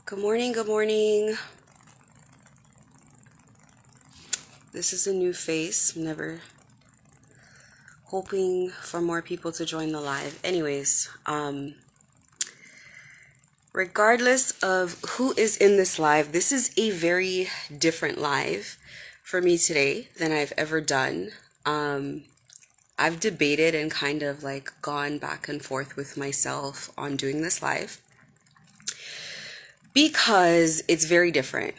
Good morning, good morning. This is a new face. I'm never hoping for more people to join the live. Anyways, regardless of who is in this live, this is a very different live for me today than I've ever done. I've debated and kind of like gone back and forth with myself on doing this live because it's very different.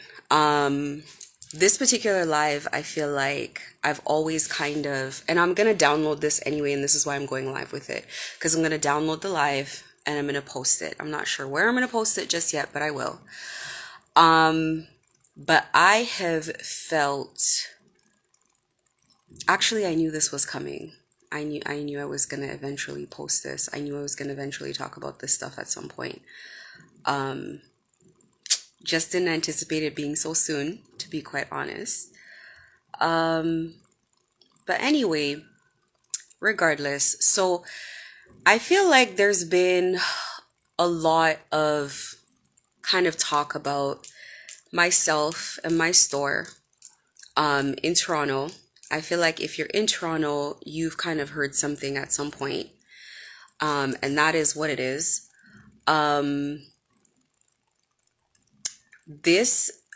This particular live, I feel like I've always kind of, and I'm going to download this anyway, and this is why I'm going live with it, because I'm going to download the live and I'm going to post it. I'm not sure where I'm going to post it just yet, but I will. But I have felt, actually, I knew this was coming. I knew I was going to eventually post this. I knew I was going to eventually talk about this stuff at some point. Just didn't anticipate it being so soon, to be quite honest. But anyway, regardless, so I feel like there's been a lot of kind of talk about myself and my store in Toronto. I feel like if you're in Toronto, you've kind of heard something at some point, and that is what it is.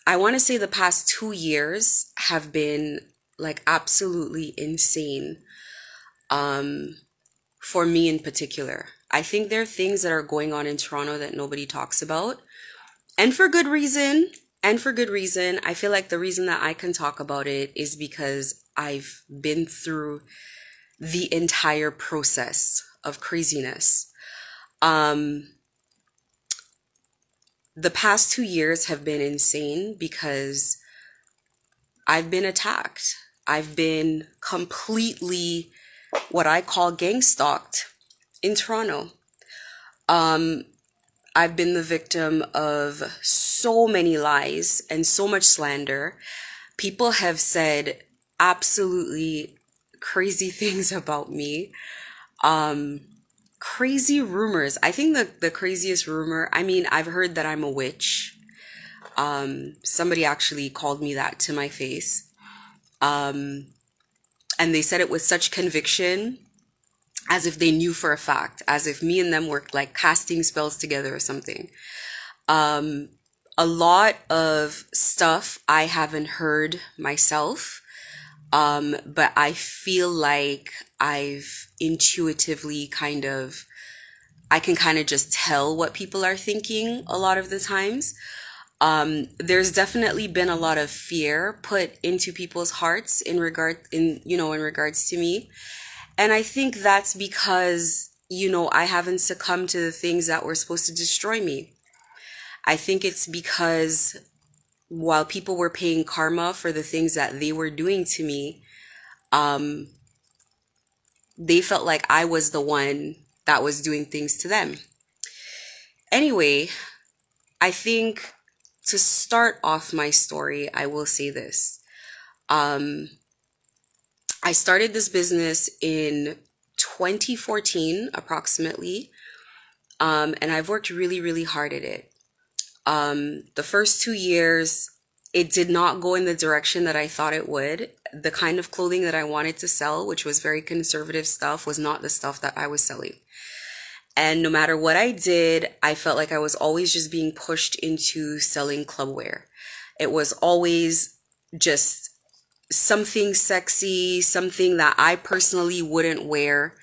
I want to say the past 2 years have been like absolutely insane for me in particular. I think there are things that are going on in Toronto that nobody talks about, and for good reason. And for good reason. I feel like the reason that I can talk about it is because I've been through the entire process of craziness. The past 2 years have been insane because I've been attacked. I've been completely what I call gang stalked in Toronto. I've been the victim of so many lies and so much slander. People have said absolutely crazy things about me. Crazy rumors. I think the craziest rumor, I mean, I've heard that I'm a witch. Somebody actually called me that to my face. And they said it with such conviction, as if they knew for a fact, as if me and them were like casting spells together or something. A lot of stuff I haven't heard myself, but I feel like I've intuitively I can kind of just tell what people are thinking a lot of the times. There's definitely been a lot of fear put into people's hearts in regards to me. And I think that's because, I haven't succumbed to the things that were supposed to destroy me. I think it's because while people were paying karma for the things that they were doing to me, they felt like I was the one that was doing things to them. Anyway, I think to start off my story, I will say this. I started this business in 2014, approximately, and I've worked really, really hard at it. The first 2 years, it did not go in the direction that I thought it would. The kind of clothing that I wanted to sell, which was very conservative stuff, was not the stuff that I was selling. And no matter what I did, I felt like I was always just being pushed into selling clubwear. It was always just something sexy, something that I personally wouldn't wear.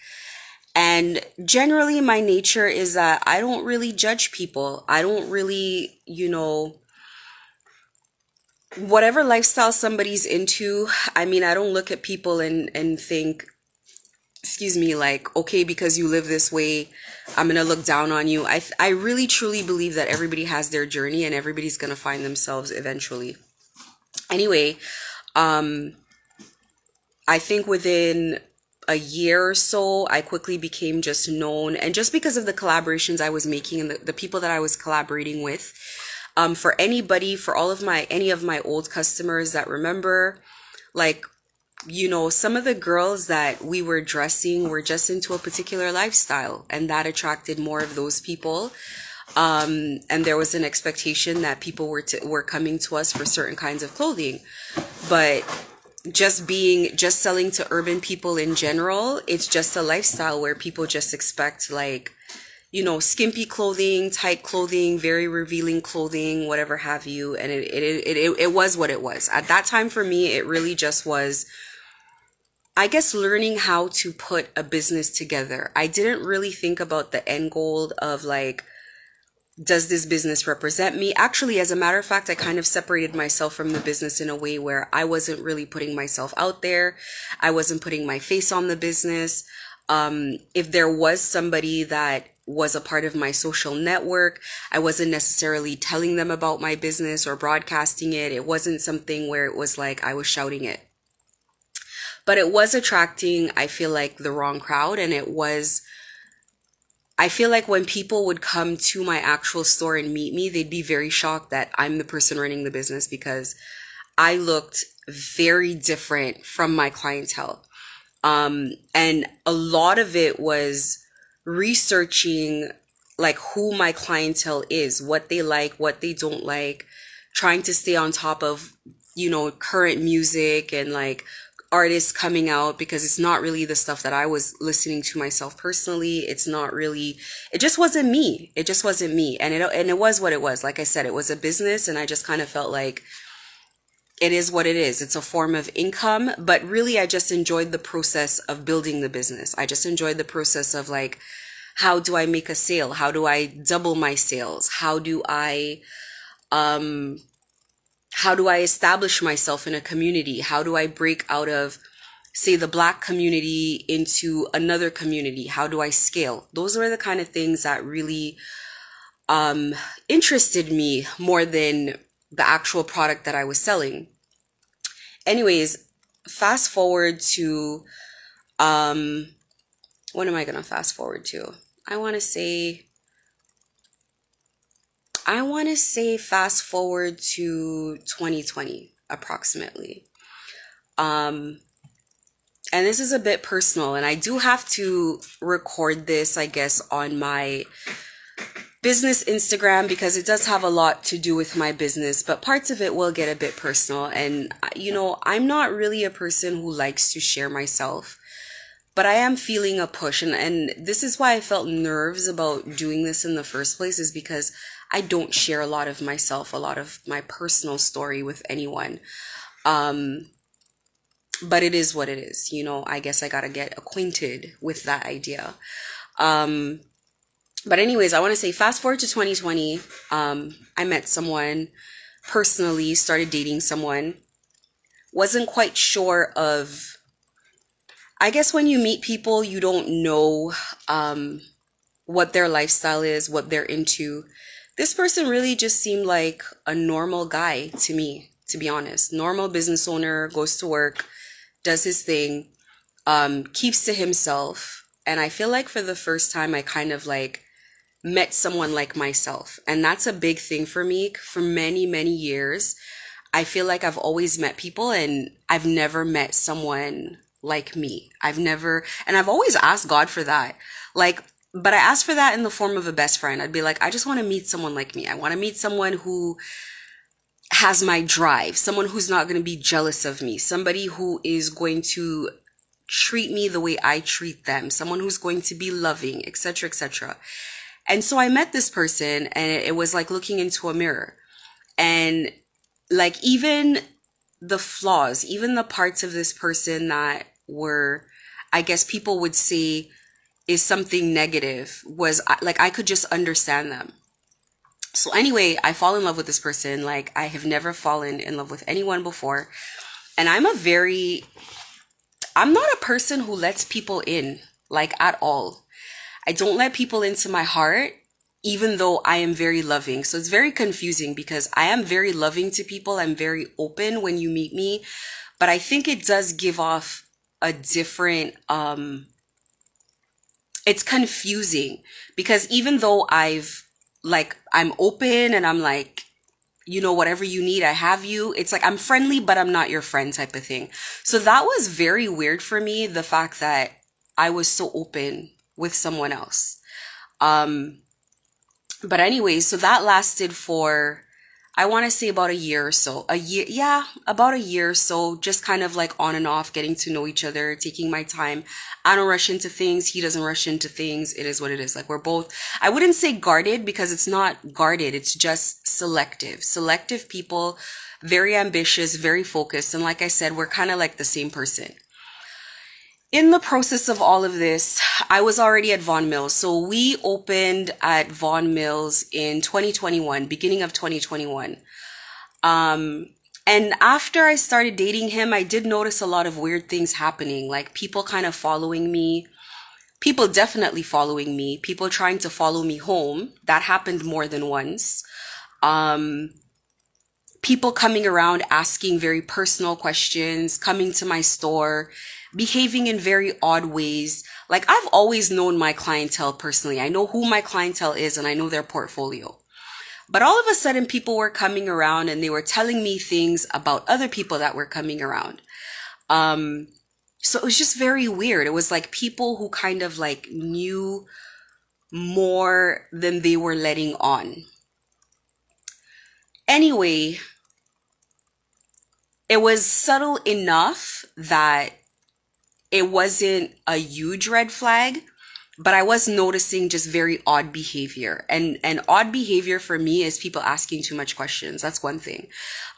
And generally, my nature is that I don't really judge people. I don't really, whatever lifestyle somebody's into, I mean, I don't look at people and think, excuse me, like, okay, because you live this way, I'm gonna look down on you. I really truly believe that everybody has their journey and everybody's gonna find themselves eventually. Anyway, I think within a year or so, I quickly became just known, and just because of the collaborations I was making and the people that I was collaborating with, for any of my old customers that remember, like, some of the girls that we were dressing were just into a particular lifestyle, and that attracted more of those people. And there was an expectation that people were coming to us for certain kinds of clothing. But just selling to urban people in general, it's just a lifestyle where people just expect, like, skimpy clothing, tight clothing, very revealing clothing, whatever have you. And it was what it was. At that time for me, it really just was, I guess, learning how to put a business together. I didn't really think about the end goal of, like, does this business represent me? Actually, as a matter of fact, I kind of separated myself from the business in a way where I wasn't really putting myself out there. I wasn't putting my face on the business. If there was somebody that was a part of my social network, I wasn't necessarily telling them about my business or broadcasting it. It wasn't something where it was like I was shouting it. But it was attracting, I feel like, the wrong crowd. And I feel like when people would come to my actual store and meet me, they'd be very shocked that I'm the person running the business, because I looked very different from my clientele. And a lot of it was researching, like, who my clientele is, what they like, what they don't like, trying to stay on top of, current music and, like, artists coming out, because it's not really the stuff that I was listening to myself personally. It's not really, it just wasn't me. It just wasn't me. And it was what it was. Like I said, it was a business, and I just kind of felt like it is what it is. It's a form of income, but really I just enjoyed the process of building the business. I just enjoyed the process of, like, how do I make a sale? How do I double my sales? How do I establish myself in a community? How do I break out of, say, the Black community into another community? How do I scale? Those were the kind of things that really interested me more than the actual product that I was selling. Anyways, fast forward to, what am I going to fast forward to? I want to say fast forward to 2020 approximately. And this is a bit personal, and I do have to record this, I guess, on my business Instagram, because it does have a lot to do with my business, but parts of it will get a bit personal. And, I'm not really a person who likes to share myself, but I am feeling a push. And this is why I felt nerves about doing this in the first place, is because I don't share a lot of myself, a lot of my personal story with anyone. But it is what it is. I guess I gotta get acquainted with that idea. But anyways, I want to say fast forward to 2020. I met someone personally, started dating someone. Wasn't quite sure of, I guess when you meet people, you don't know what their lifestyle is, what they're into. This person really just seemed like a normal guy to me, to be honest. Normal business owner, goes to work, does his thing, keeps to himself. And I feel like for the first time, I kind of, like, met someone like myself. And that's a big thing for me. For many, many years, I feel like I've always met people, and I've never met someone like me. And I've always asked God for that. Like, but I asked for that in the form of a best friend. I'd be like, I just want to meet someone like me. I want to meet someone who has my drive, someone who's not going to be jealous of me, somebody who is going to treat me the way I treat them, someone who's going to be loving, etc., etc. And so I met this person, and it was like looking into a mirror. And, like, even the flaws, even the parts of this person that were, I guess people would say, is something negative, was like, I could just understand them. So anyway, I fall in love with this person. Like, I have never fallen in love with anyone before. And I'm not a person who lets people in, like, at all. I don't let people into my heart, even though I am very loving. So it's very confusing, because I am very loving to people. I'm very open when you meet me, but I think it does give off a different, it's confusing, because even though I'm open and I'm like, whatever you need, I have you. It's like, I'm friendly, but I'm not your friend type of thing. So that was very weird for me, the fact that I was so open with someone else. But anyway, so that lasted for, I want to say about a year or so. A year, yeah, about a year or so, just kind of like on and off, getting to know each other, taking my time. I don't rush into things. He doesn't rush into things. It is what it is. Like we're both, I wouldn't say guarded because it's not guarded. It's just selective. Selective people, very ambitious, very focused. And like I said, we're kind of like the same person. In the process of all of this, I was already at Vaughan Mills. So we opened at Vaughan Mills in 2021, beginning of 2021. And after I started dating him, I did notice a lot of weird things happening, like people kind of following me, people definitely following me, people trying to follow me home. That happened more than once. Um, People coming around asking very personal questions, coming to my store, behaving in very odd ways. Like I've always known my clientele personally. I know who my clientele is and I know their portfolio. But all of a sudden people were coming around and they were telling me things about other people that were coming around. So it was just very weird. It was like people who kind of like knew more than they were letting on. Anyway, it was subtle enough that it wasn't a huge red flag, but I was noticing just very odd behavior. And odd behavior for me is people asking too much questions. That's one thing.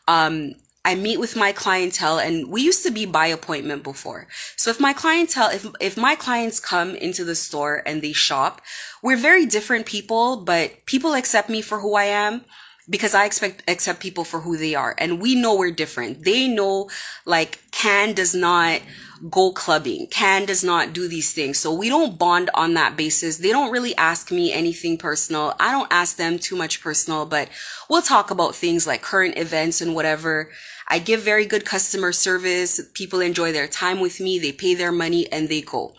I meet with my clientele and we used to be by appointment before. So if my clientele, if my clients come into the store and they shop, we're very different people, but people accept me for who I am because I accept people for who they are. And we know we're different. They know like Can does not go clubbing. Can does not do these things. So we don't bond on that basis. They don't really ask me anything personal. I don't ask them too much personal, but we'll talk about things like current events and whatever. I give very good customer service. People enjoy their time with me. They pay their money and they go.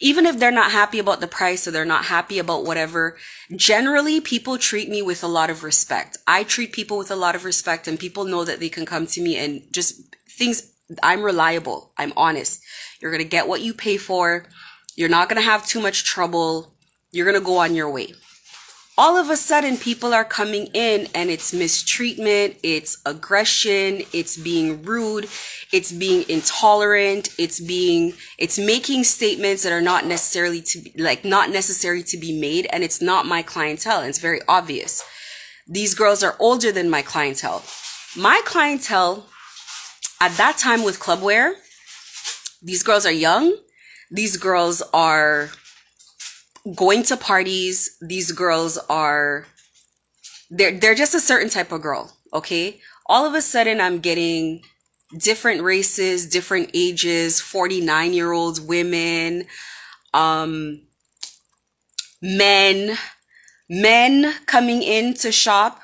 Even if they're not happy about the price or they're not happy about whatever, generally people treat me with a lot of respect. I treat people with a lot of respect and people know that they can come to me and just things. I'm reliable. I'm honest. You're going to get what you pay for. You're not going to have too much trouble. You're going to go on your way. All of a sudden, people are coming in and it's mistreatment, it's aggression, it's being rude, it's being intolerant, it's making statements that are not necessarily not necessary to be made, and it's not my clientele. And it's very obvious. These girls are older than my clientele. My clientele at that time with clubwear, these girls are young. These girls are going to parties. These girls are, they're just a certain type of girl, okay? All of a sudden, I'm getting different races, different ages, 49-year-olds, women, men coming in to shop,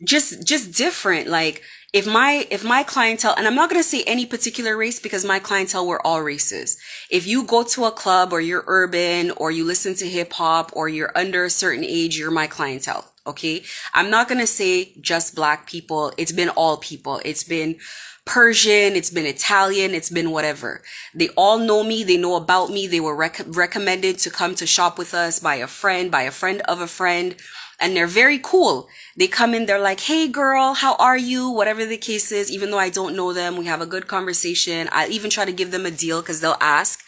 just different. Like, if my clientele, and I'm not going to say any particular race because my clientele were all races. If you go to a club or you're urban or you listen to hip hop or you're under a certain age, you're my clientele. Okay. I'm not going to say just black people. It's been all people. It's been Persian. It's been Italian. It's been whatever. They all know me. They know about me. They were recommended to come to shop with us by a friend of a friend. And they're very cool. They come in, they're like, hey girl, how are you? Whatever the case is, even though I don't know them, we have a good conversation. I even try to give them a deal because they'll ask.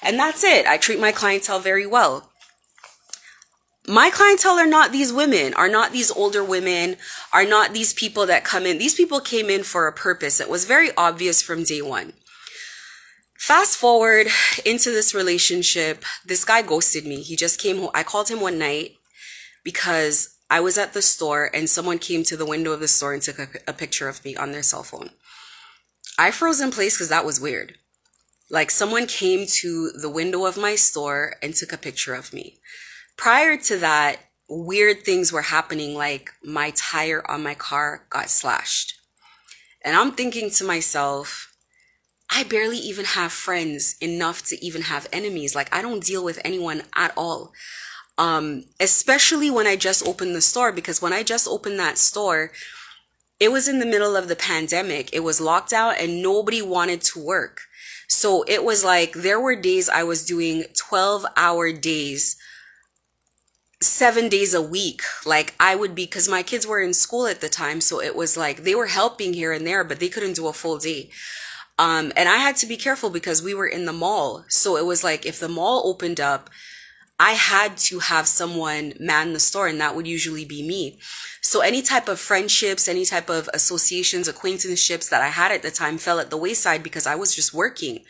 And that's it. I treat my clientele very well. My clientele are not these women, are not these older women, are not these people that come in. These people came in for a purpose. It was very obvious from day one. Fast forward into this relationship, this guy ghosted me. He just came home. I called him one night because I was at the store and someone came to the window of the store and took a picture of me on their cell phone. I froze in place because that was weird. Like someone came to the window of my store and took a picture of me. Prior to that, weird things were happening, like my tire on my car got slashed. And I'm thinking to myself, I barely even have friends enough to even have enemies. Like I don't deal with anyone at all. Especially when I just opened the store, because when I just opened that store, it was in the middle of the pandemic. It was locked out and nobody wanted to work. So it was like, there were days I was doing 12-hour days 7 days a week. Like I would be, because my kids were in school at the time, so it was like they were helping here and there, but they couldn't do a full day. And I had to be careful because we were in the mall. So it was like if the mall opened up, I had to have someone man the store, and that would usually be me. So any type of friendships, any type of associations, acquaintanceships that I had at the time fell at the wayside because I was just working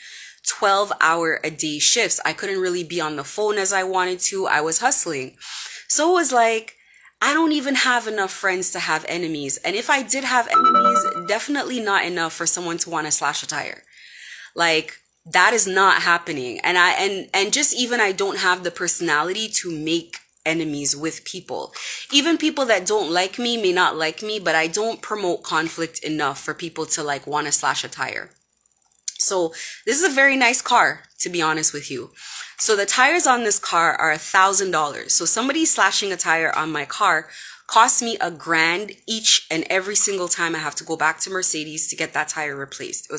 12-hour-a-day shifts. I couldn't really be on the phone as I wanted to. I was hustling. So it was like, I don't even have enough friends to have enemies. And if I did have enemies, definitely not enough for someone to want to slash a tire. Like, that is not happening. And just even I don't have the personality to make enemies with people. Even people that don't like me may not like me, but I don't promote conflict enough for people to like want to slash a tire. So this is a very nice car, to be honest with you. So the tires on this car are $1,000. So somebody slashing a tire on my car costs me $1,000 each and every single time I have to go back to Mercedes to get that tire replaced.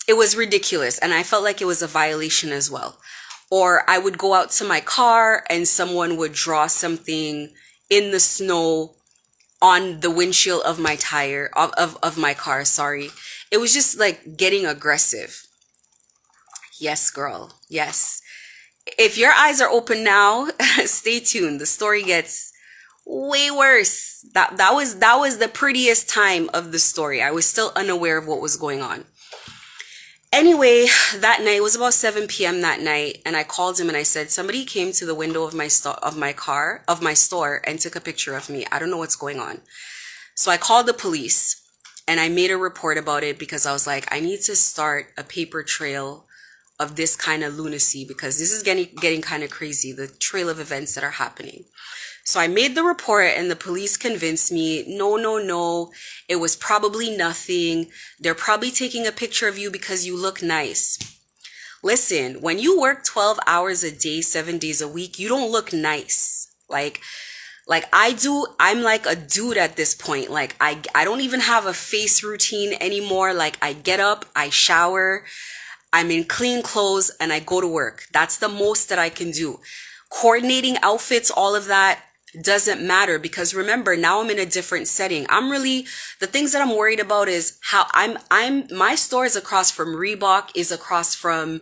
It was ridiculous. And I felt like it was a violation as well. Or I would go out to my car and someone would draw something in the snow on the windshield of my tire, of my car, sorry. It was just like getting aggressive. Yes, girl. Yes. If your eyes are open now, stay tuned. The story gets way worse. That was the prettiest time of the story. I was still unaware of what was going on. Anyway, that night, it was about 7 p.m. that night, and I called him and I said, somebody came to the window of my store and took a picture of me. I don't know what's going on. So I called the police and I made a report about it because I was like, I need to start a paper trail of this kind of lunacy because this is getting kind of crazy, the trail of events that are happening. So I made the report and the police convinced me, no, it was probably nothing. They're probably taking a picture of you because you look nice. Listen, when you work 12 hours a day, 7 days a week, you don't look nice. Like I do, I'm like a dude at this point. Like I don't even have a face routine anymore. Like I get up, I shower, I'm in clean clothes and I go to work. That's the most that I can do. Coordinating outfits, all of that doesn't matter because remember, now I'm in a different setting. The things that I'm worried about is how my store is across from Reebok, is across from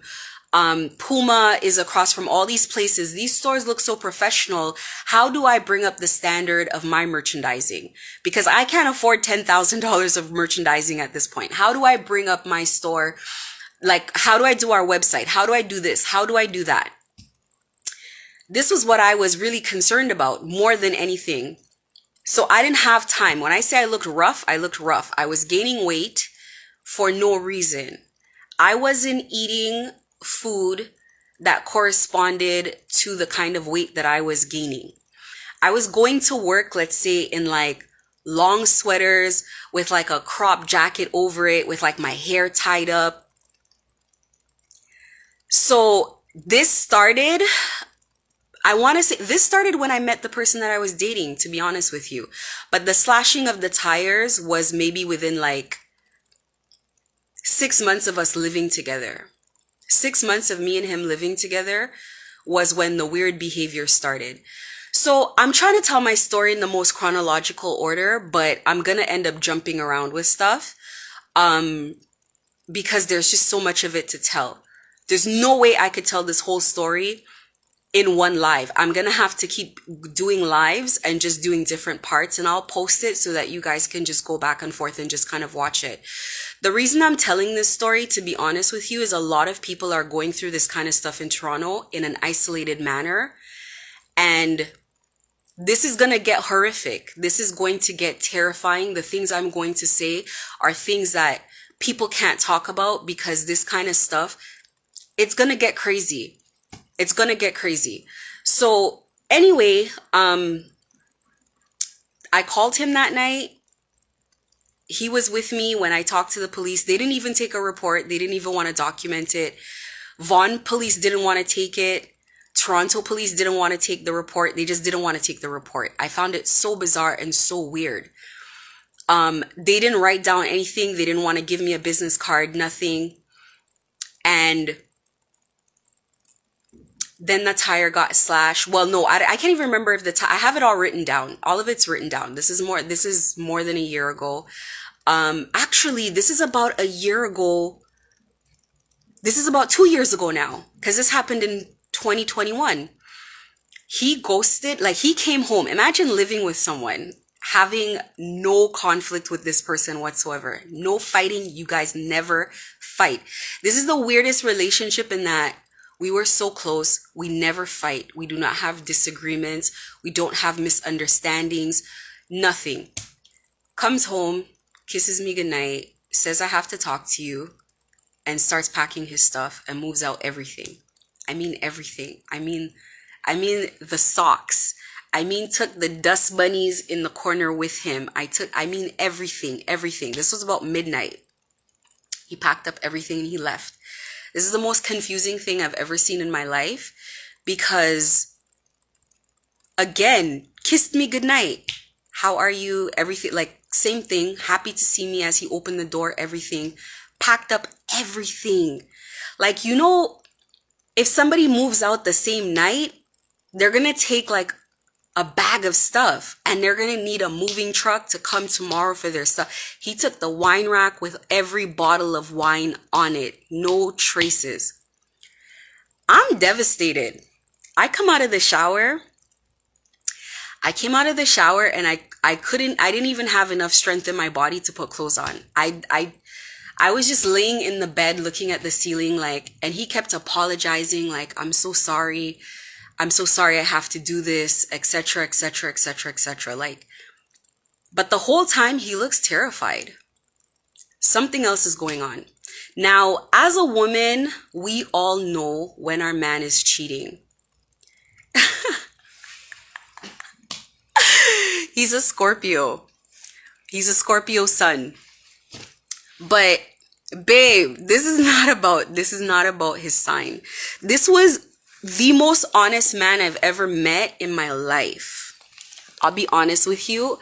Puma, is across from all these places. These stores look so professional. How do I bring up the standard of my merchandising? Because I can't afford $10,000 of merchandising at this point. How do I bring up my store? Like, how do I do our website? How do I do this? How do I do that? This was what I was really concerned about more than anything. So I didn't have time. When I say I looked rough, I looked rough. I was gaining weight for no reason. I wasn't eating food that corresponded to the kind of weight that I was gaining. I was going to work, let's say, in like long sweaters with like a crop jacket over it, with like my hair tied up. So this started when I met the person that I was dating, to be honest with you. But the slashing of the tires was maybe within like 6 months of us living together. 6 months of me and him living together was when the weird behavior started. So I'm trying to tell my story in the most chronological order, but I'm going to end up jumping around with stuff because there's just so much of it to tell. There's no way I could tell this whole story in one live. I'm going to have to keep doing lives and just doing different parts, and I'll post it so that you guys can just go back and forth and just kind of watch it. The reason I'm telling this story, to be honest with you, is a lot of people are going through this kind of stuff in Toronto in an isolated manner. And this is going to get horrific. This is going to get terrifying. The things I'm going to say are things that people can't talk about because this kind of stuff, it's going to get crazy. It's going to get crazy. So anyway, I called him that night. He was with me when I talked to the police. They didn't even take a report. They didn't even want to document it. Vaughan police didn't want to take it. Toronto police didn't want to take the report. They just didn't want to take the report. I found it so bizarre and so weird. They didn't write down anything. They didn't want to give me a business card, nothing. And Then the tire got slashed. Well, no, I can't even remember if the tire, I have it all written down. All of it's written down. This is more than a year ago. Actually, this is about a year ago. This is about 2 years ago now, because this happened in 2021. He ghosted, like he came home. Imagine living with someone, having no conflict with this person whatsoever. No fighting. You guys never fight. This is the weirdest relationship in that we were so close. We never fight. We do not have disagreements. We don't have misunderstandings. Nothing. Comes home, kisses me goodnight, says I have to talk to you, and starts packing his stuff and moves out everything. I mean everything. I mean the socks. I mean took the dust bunnies in the corner with him. I mean everything. This was about midnight. He packed up everything and he left. This is the most confusing thing I've ever seen in my life, because again, kissed me goodnight. How are you? Everything, like same thing. Happy to see me as he opened the door, everything. Packed up everything. Like, you know, if somebody moves out the same night, they're going to take like a bag of stuff and they're going to need a moving truck to come tomorrow for their stuff. He took the wine rack with every bottle of wine on it. No traces. I'm devastated. I came out of the shower and I didn't even have enough strength in my body to put clothes on. I was just laying in the bed looking at the ceiling, like, and he kept apologizing, like, I'm so sorry I have to do this, etc., etc., etc., etc. Like, but the whole time he looks terrified. Something else is going on. Now, as a woman, we all know when our man is cheating. He's a Scorpio. He's a Scorpio sun. But babe, this is not about his sign. This was the most honest man I've ever met in my life. I'll be honest with you.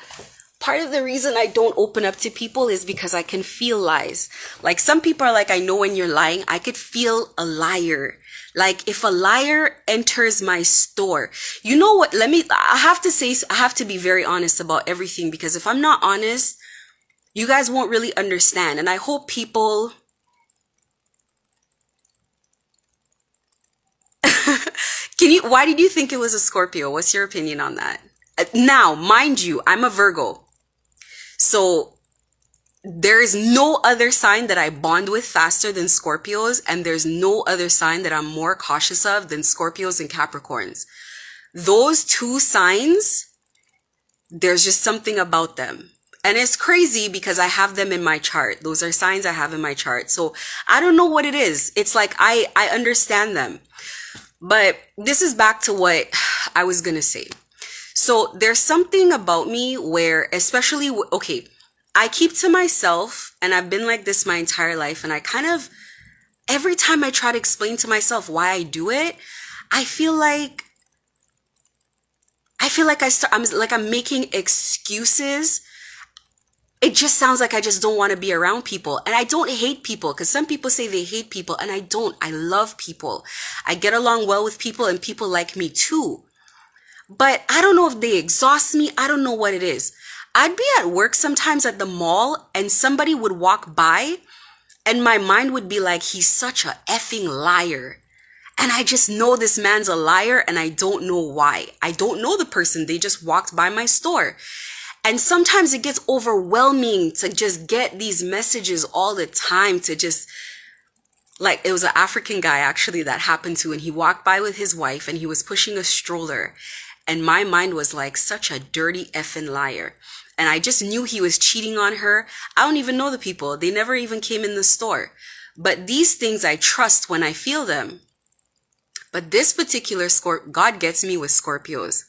Part of the reason I don't open up to people is because I can feel lies. Like, some people are like, I know when you're lying. I could feel a liar. Like, if a liar enters my store, you know what? I have to be very honest about everything, because if I'm not honest, you guys won't really understand. And I hope people why did you think it was a Scorpio? What's your opinion on that? Now, mind you, I'm a Virgo. So there is no other sign that I bond with faster than Scorpios, and there's no other sign that I'm more cautious of than Scorpios and Capricorns. Those two signs, there's just something about them. And it's crazy because I have them in my chart. Those are signs I have in my chart. So I don't know what it is. It's like I understand them. But this is back to what I was going to say. So there's something about me where, especially, okay, I keep to myself, and I've been like this my entire life. And I kind of, every time I try to explain to myself why I do it, I feel like I'm making excuses. It just sounds like I just don't want to be around people. And I don't hate people, because some people say they hate people, and I don't. I love people. I get along well with people, and people like me too. But I don't know if they exhaust me. I don't know what it is. I'd be at work sometimes at the mall, and somebody would walk by, and my mind would be like, he's such a effing liar. And I just know this man's a liar, and I don't know why. I don't know the person. They just walked by my store. And sometimes it gets overwhelming to just get these messages all the time, to just, like, it was an African guy actually that happened to, and he walked by with his wife and he was pushing a stroller. And my mind was like, such a dirty effing liar. And I just knew he was cheating on her. I don't even know the people. They never even came in the store. But these things I trust when I feel them. But this particular God gets me with Scorpios.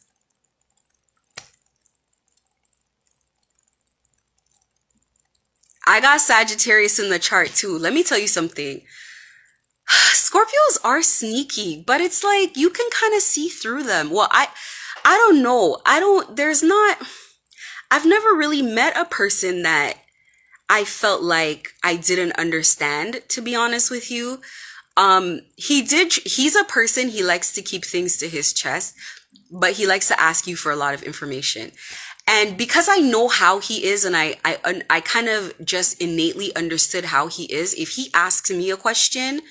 I got Sagittarius in the chart too. Let me tell you something. Scorpios are sneaky, but it's like you can kind of see through them. Well, I don't know. I've never really met a person that I felt like I didn't understand, to be honest with you. He's a person, he likes to keep things to his chest, but he likes to ask you for a lot of information. And because I know how he is, and I kind of just innately understood how he is, if he asks me a question,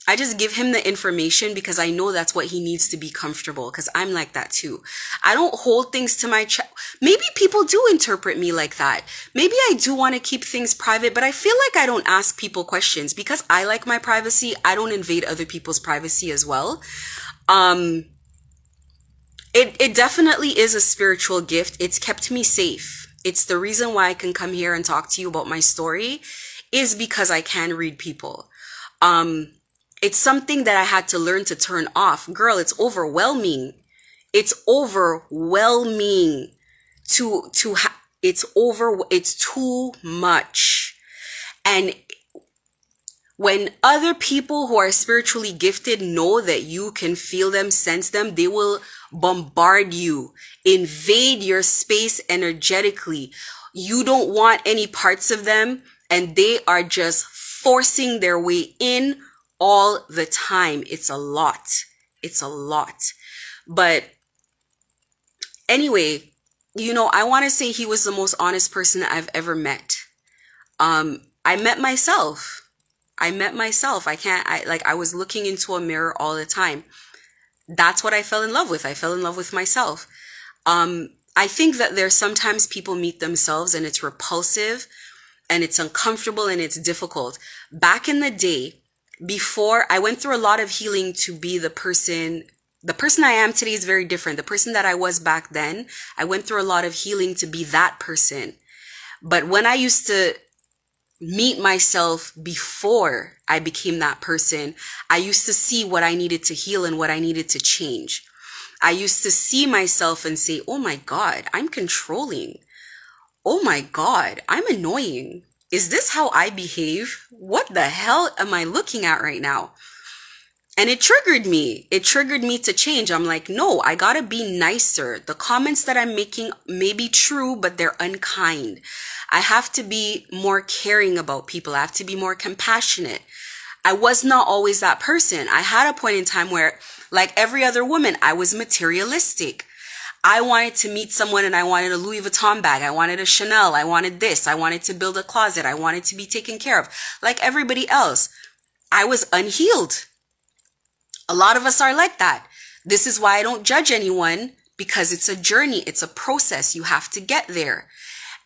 I just give him the information because I know that's what he needs to be comfortable, because I'm like that too. I don't hold things to my chest. Maybe people do interpret me like that. Maybe I do want to keep things private, but I feel like I don't ask people questions because I like my privacy. I don't invade other people's privacy as well. It definitely is a spiritual gift. It's kept me safe. It's the reason why I can come here and talk to you about my story, is because I can read people. It's something that I had to learn to turn off. Girl, it's overwhelming. It's overwhelming it's too much. And when other people who are spiritually gifted know that you can feel them, sense them, they will bombard you, invade your space energetically. You don't want any parts of them, and they are just forcing their way in all the time. It's a lot. It's a lot. But anyway, I want to say he was the most honest person I've ever met. I met myself. I was looking into a mirror all the time. That's what I fell in love with. I fell in love with myself. I think that there's sometimes people meet themselves and it's repulsive and it's uncomfortable and it's difficult. Back in the day, before I went through a lot of healing to be the person I am today is very different. The person that I was back then, I went through a lot of healing to be that person. But when I used to meet myself before I became that person, I used to see what I needed to heal and what I needed to change. I used to see myself and say, oh my God, I'm controlling. Oh my God, I'm annoying. Is this how I behave? What the hell am I looking at right now? And it triggered me. It triggered me to change. I'm like, no, I gotta be nicer. The comments that I'm making may be true, but they're unkind. I have to be more caring about people. I have to be more compassionate. I was not always that person. I had a point in time where, like every other woman, I was materialistic. I wanted to meet someone and I wanted a Louis Vuitton bag. I wanted a Chanel. I wanted this. I wanted to build a closet. I wanted to be taken care of. Like everybody else, I was unhealed. A lot of us are like that. This is why I don't judge anyone, because it's a journey. It's a process. You have to get there.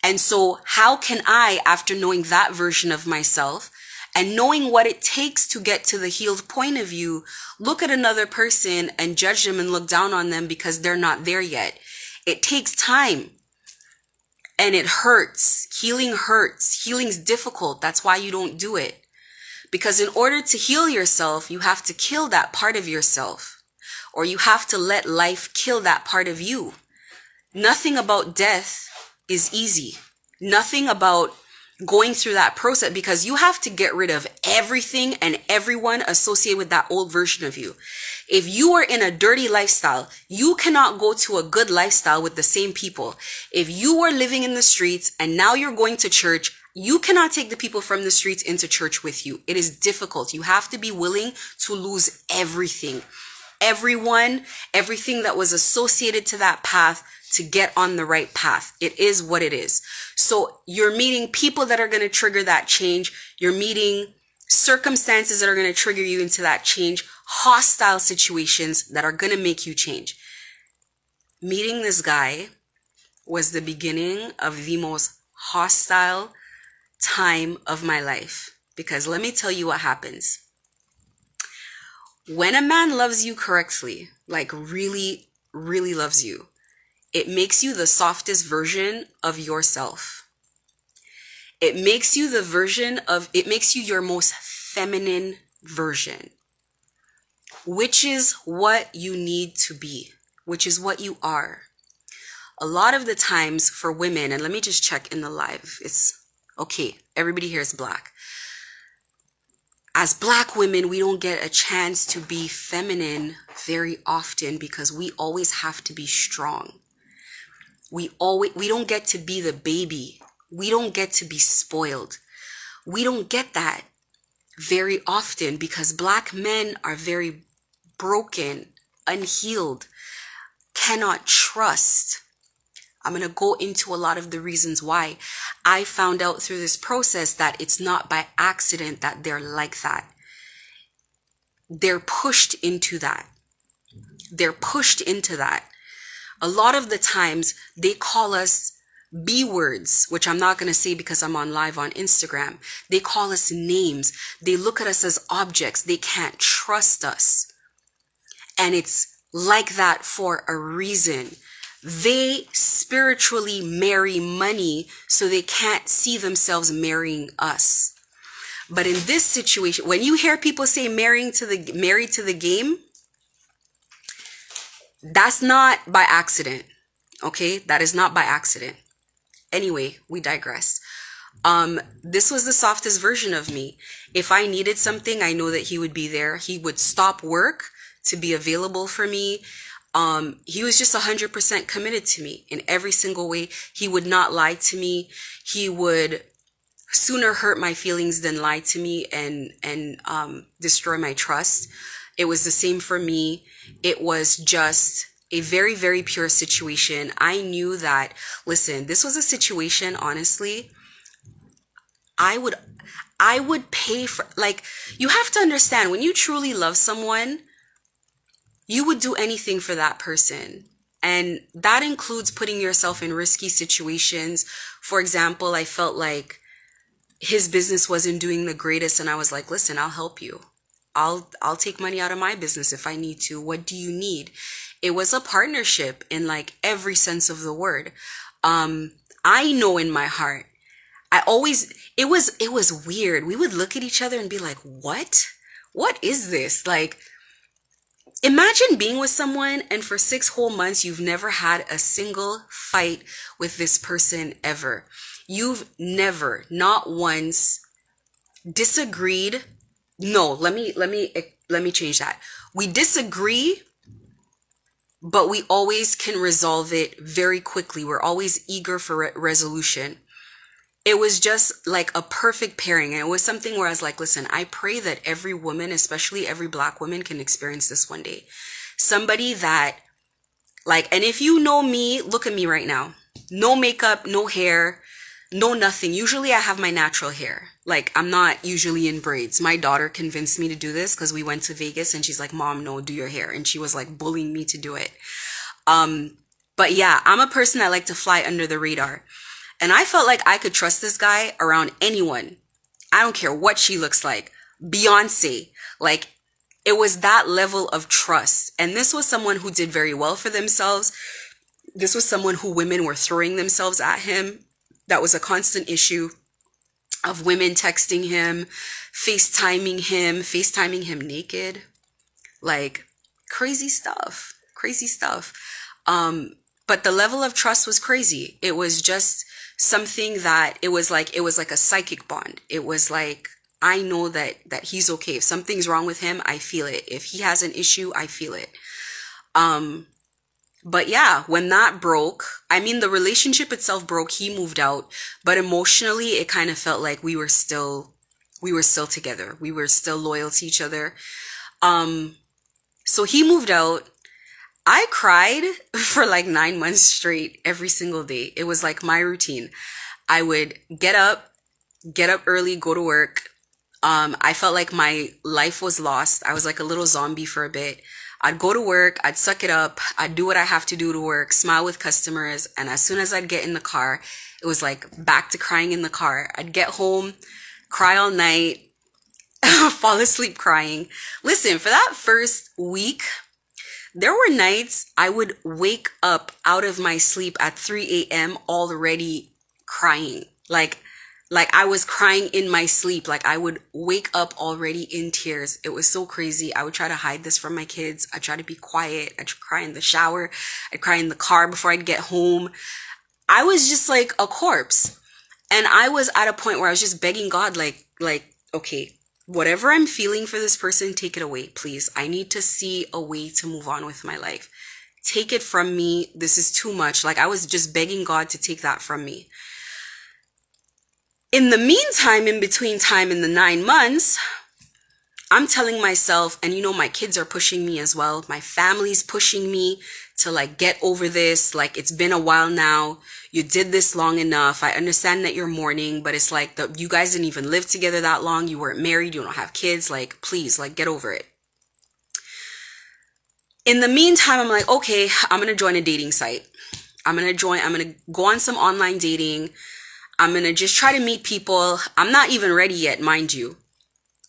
And so how can I, after knowing that version of myself and knowing what it takes to get to the healed point of view, look at another person and judge them and look down on them because they're not there yet? It takes time and it hurts. Healing hurts. Healing's difficult. That's why you don't do it. Because in order to heal yourself, you have to kill that part of yourself, or you have to let life kill that part of you. Nothing about death is easy. Nothing about going through that process, because you have to get rid of everything and everyone associated with that old version of you. If you are in a dirty lifestyle, you cannot go to a good lifestyle with the same people. If you are living in the streets and now you're going to church, you cannot take the people from the streets into church with you. It is difficult. You have to be willing to lose everything. Everyone, everything that was associated to that path to get on the right path. It is what it is. So you're meeting people that are going to trigger that change. You're meeting circumstances that are going to trigger you into that change. Hostile situations that are going to make you change. Meeting this guy was the beginning of the most hostile time of my life, because let me tell you what happens. When a man loves you correctly, like really, really loves you, it makes you the softest version of yourself. It makes you it makes you your most feminine version, which is what you need to be, which is what you are. A lot of the times for women, and let me just check in the live, it's okay, everybody here is Black. As Black women, we don't get a chance to be feminine very often because we always have to be strong. We don't get to be the baby. We don't get to be spoiled. We don't get that. very often because Black men are very broken, unhealed, cannot trust. I'm going to go into a lot of the reasons why. I found out through this process that it's not by accident that they're like that. They're pushed into that. They're pushed into that. A lot of the times they call us B words, which I'm not going to say because I'm on live on Instagram. They call us names. They look at us as objects. They can't trust us. And it's like that for a reason. They spiritually marry money so they can't see themselves marrying us. But in this situation, when you hear people say married to the game, that's not by accident. Okay? That is not by accident. Anyway, we digress. This was the softest version of me. If I needed something, I know that he would be there. He would stop work to be available for me. He was just 100% committed to me in every single way. He would not lie to me. He would sooner hurt my feelings than lie to me and destroy my trust. It was the same for me. It was just a very, very pure situation. I knew that, listen, this was a situation, honestly, I would pay for, like, you have to understand, when you truly love someone, you would do anything for that person. And that includes putting yourself in risky situations. For example, I felt like his business wasn't doing the greatest, and I was like, listen, I'll help you. I'll take money out of my business if I need to. What do you need? It was a partnership in like every sense of the word. I know in my heart, it was weird. We would look at each other and be like, what is this? Like, imagine being with someone and for 6 whole months, you've never had a single fight with this person ever. You've never, not once, disagreed. No, let me change that. We disagree, but we always can resolve it very quickly. We're always eager for resolution. It was just like a perfect pairing. And it was something where I was like, listen, I pray that every woman, especially every Black woman, can experience this one day. Somebody that, like, and if you know me, look at me right now. No makeup, no hair, no nothing. Usually I have my natural hair. Like, I'm not usually in braids. My daughter convinced me to do this because we went to Vegas and she's like, Mom, no, do your hair. And she was like bullying me to do it. But yeah, I'm a person that like to fly under the radar. And I felt like I could trust this guy around anyone. I don't care what she looks like. Beyonce. Like, it was that level of trust. And this was someone who did very well for themselves. This was someone who women were throwing themselves at him. That was a constant issue of women texting him, FaceTiming him naked. Like, crazy stuff. But the level of trust was crazy. It was just something that it was like a psychic bond. It was like, I know that he's okay. If something's wrong with him, I feel it. If he has an issue, I feel it. But yeah, when that broke, I mean, the relationship itself broke, he moved out, but emotionally it kind of felt like we were still together. We were still loyal to each other. So he moved out. I cried for like 9 months straight every single day. It was like my routine. I would get up early, go to work. I felt like my life was lost. I was like a little zombie for a bit. I'd go to work, I'd suck it up, I'd do what I have to do to work, smile with customers, and as soon as I'd get in the car, it was like back to crying in the car. I'd get home, cry all night, fall asleep crying. Listen, for that first week, there were nights I would wake up out of my sleep at 3 a.m. already crying. Like I was crying in my sleep. Like I would wake up already in tears. It was so crazy. I would try to hide this from my kids. I'd try to be quiet. I'd cry in the shower. I'd cry in the car before I'd get home. I was just like a corpse. And I was at a point where I was just begging God, like, okay, whatever I'm feeling for this person, take it away, please. I need to see a way to move on with my life. Take it from me. This is too much. Like I was just begging God to take that from me. In the meantime, in between time in the 9 months, I'm telling myself, and you know, my kids are pushing me as well. My family's pushing me to like get over this. Like, it's been a while now. You did this long enough. I understand that you're mourning, but it's like you guys didn't even live together that long. You weren't married. You don't have kids. Like, please, like, get over it. In the meantime, I'm like, okay, I'm going to join a dating site. I'm going to go on some online dating. I'm going to just try to meet people. I'm not even ready yet, mind you.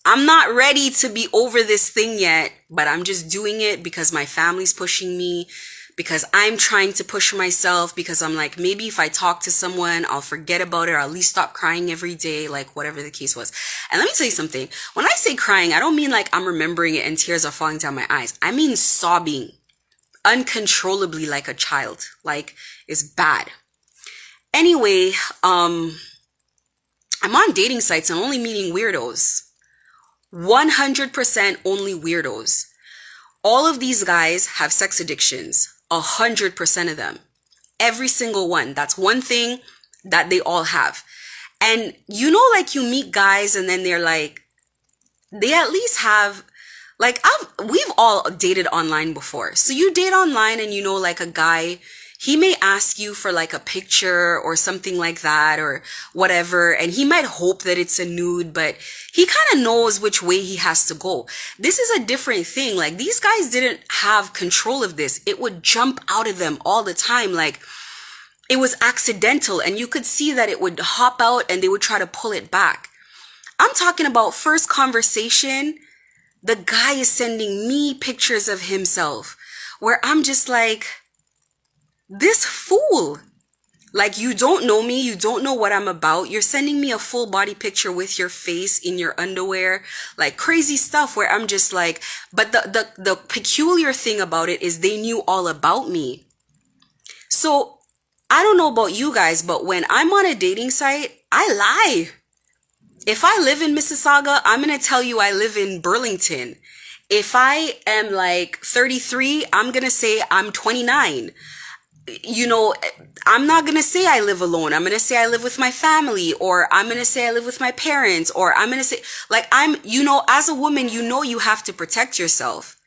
I'm not ready to be over this thing yet, but I'm just doing it because my family's pushing me, because I'm trying to push myself, because I'm like, maybe if I talk to someone, I'll forget about it, or at least stop crying every day, like whatever the case was. And let me tell you something. When I say crying, I don't mean like I'm remembering it and tears are falling down my eyes. I mean sobbing uncontrollably like a child. Like, it's bad. Anyway, I'm on dating sites and only meeting weirdos. 100% only weirdos. All of these guys have sex addictions. 100% of them. Every single one. That's one thing that they all have. And you know, like, you meet guys and then they're like, they at least have, like, we've all dated online before. So you date online and you know, like, a guy, he may ask you for like a picture or something like that or whatever. And he might hope that it's a nude, but he kind of knows which way he has to go. This is a different thing. Like, these guys didn't have control of this. It would jump out of them all the time. Like, it was accidental, and you could see that it would hop out and they would try to pull it back. I'm talking about first conversation. The guy is sending me pictures of himself where I'm just like, this fool, like, you don't know me. You don't know what I'm about. You're sending me a full body picture with your face in your underwear, like crazy stuff where I'm just like, but the peculiar thing about it is they knew all about me. So I don't know about you guys, but when I'm on a dating site, I lie. If I live in Mississauga, I'm going to tell you I live in Burlington. If I am like 33, I'm going to say I'm 29. You know, I'm not going to say I live alone. I'm going to say I live with my family, or I'm going to say I live with my parents, or I'm going to say, like, you know, as a woman, you know, you have to protect yourself.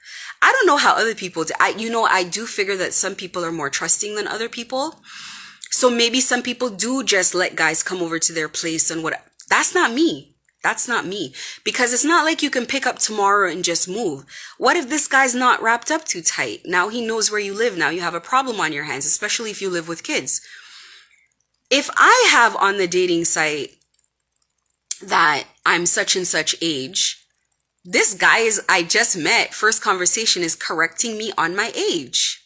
I don't know how other people do. I do figure that some people are more trusting than other people. So maybe some people do just let guys come over to their place and what. That's not me. That's not me. Because it's not like you can pick up tomorrow and just move. What if this guy's not wrapped up too tight? Now he knows where you live. Now you have a problem on your hands, especially if you live with kids. If I have on the dating site that I'm such and such age, this guy I just met, first conversation, is correcting me on my age.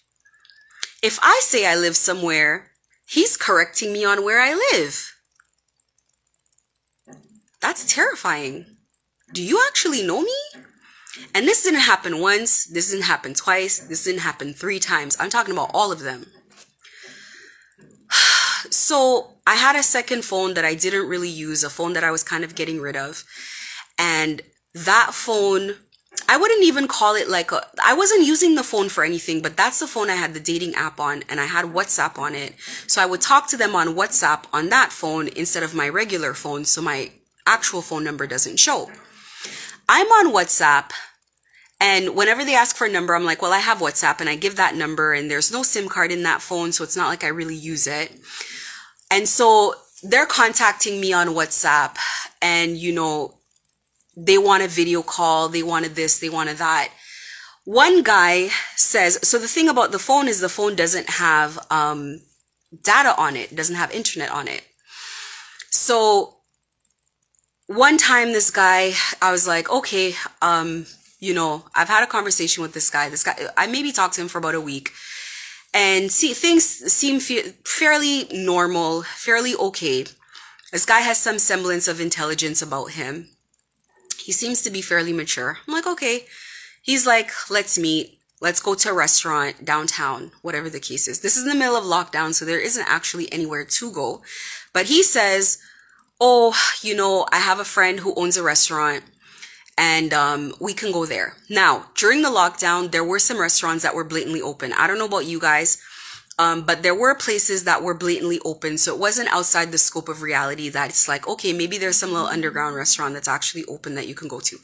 If I say I live somewhere, he's correcting me on where I live. That's terrifying. Do you actually know me? And this didn't happen once. This didn't happen twice. This didn't happen 3 times. I'm talking about all of them. So I had a second phone that I didn't really use, a phone that I was kind of getting rid of. And that phone, I wouldn't even call it like I wasn't using the phone for anything, but that's the phone I had the dating app on, and I had WhatsApp on it. So I would talk to them on WhatsApp on that phone instead of my regular phone, so my actual phone number doesn't show. I'm on WhatsApp, and whenever they ask for a number, I'm like, well, I have WhatsApp, and I give that number, and there's no SIM card in that phone, so it's not like I really use it. And so they're contacting me on WhatsApp, and, you know, they want a video call, they wanted this, they wanted that. One guy says, so the thing about the phone is the phone doesn't have data on it, doesn't have internet on it. So one time this guy, I was like, okay, you know, I've had a conversation with this guy. I maybe talked to him for about a week, and things seem fairly normal, fairly okay. This guy has some semblance of intelligence about him. He seems to be fairly mature. I'm like, okay. He's like, let's meet. Let's go to a restaurant downtown, whatever the case is. This is in the middle of lockdown, so there isn't actually anywhere to go. But he says, oh, you know, I have a friend who owns a restaurant, and we can go there. Now, during the lockdown, there were some restaurants that were blatantly open. I don't know about you guys, but there were places that were blatantly open. So it wasn't outside the scope of reality that it's like, okay, maybe there's some little underground restaurant that's actually open that you can go to.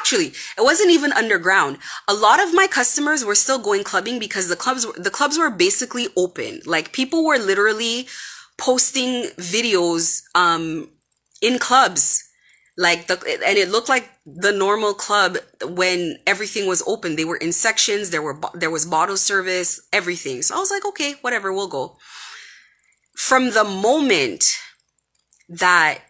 Actually, it wasn't even underground. A lot of my customers were still going clubbing because the clubs were basically open. Like people were literally posting videos in clubs. And it looked like the normal club when everything was open. They were in sections, there was bottle service, everything. So I was like, okay, whatever, we'll go. From the moment that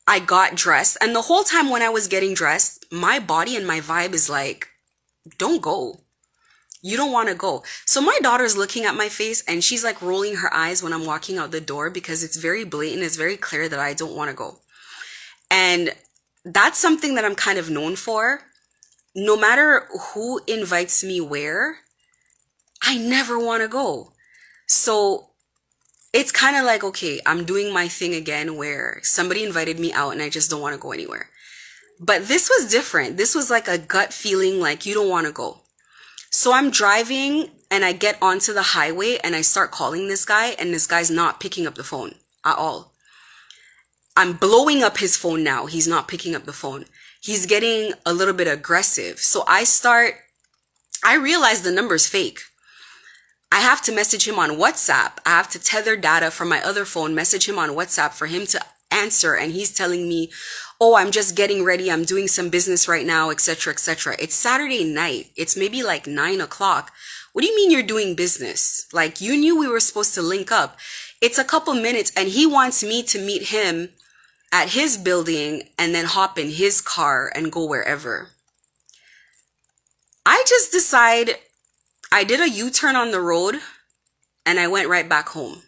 I got dressed, and the whole time when I was getting dressed, my body and my vibe is like, don't go. You don't want to go. So my daughter's looking at my face and she's like rolling her eyes when I'm walking out the door because it's very blatant. It's very clear that I don't want to go. And that's something that I'm kind of known for. No matter who invites me where, I never want to go. So it's kind of like, okay, I'm doing my thing again where somebody invited me out and I just don't want to go anywhere. But this was different. This was like a gut feeling like you don't want to go. So I'm driving and I get onto the highway and I start calling this guy and this guy's not picking up the phone at all. I'm blowing up his phone now. He's not picking up the phone. He's getting a little bit aggressive. So I realize the number's fake. I have to message him on WhatsApp. I have to tether data from my other phone, message him on WhatsApp for him to answer. And he's telling me, oh, I'm just getting ready. I'm doing some business right now, etc., etc. It's Saturday night. It's maybe like 9 o'clock. What do you mean you're doing business? Like you knew we were supposed to link up. It's a couple minutes and he wants me to meet him at his building and then hop in his car and go wherever. I just decide I did a U-turn on the road and I went right back home.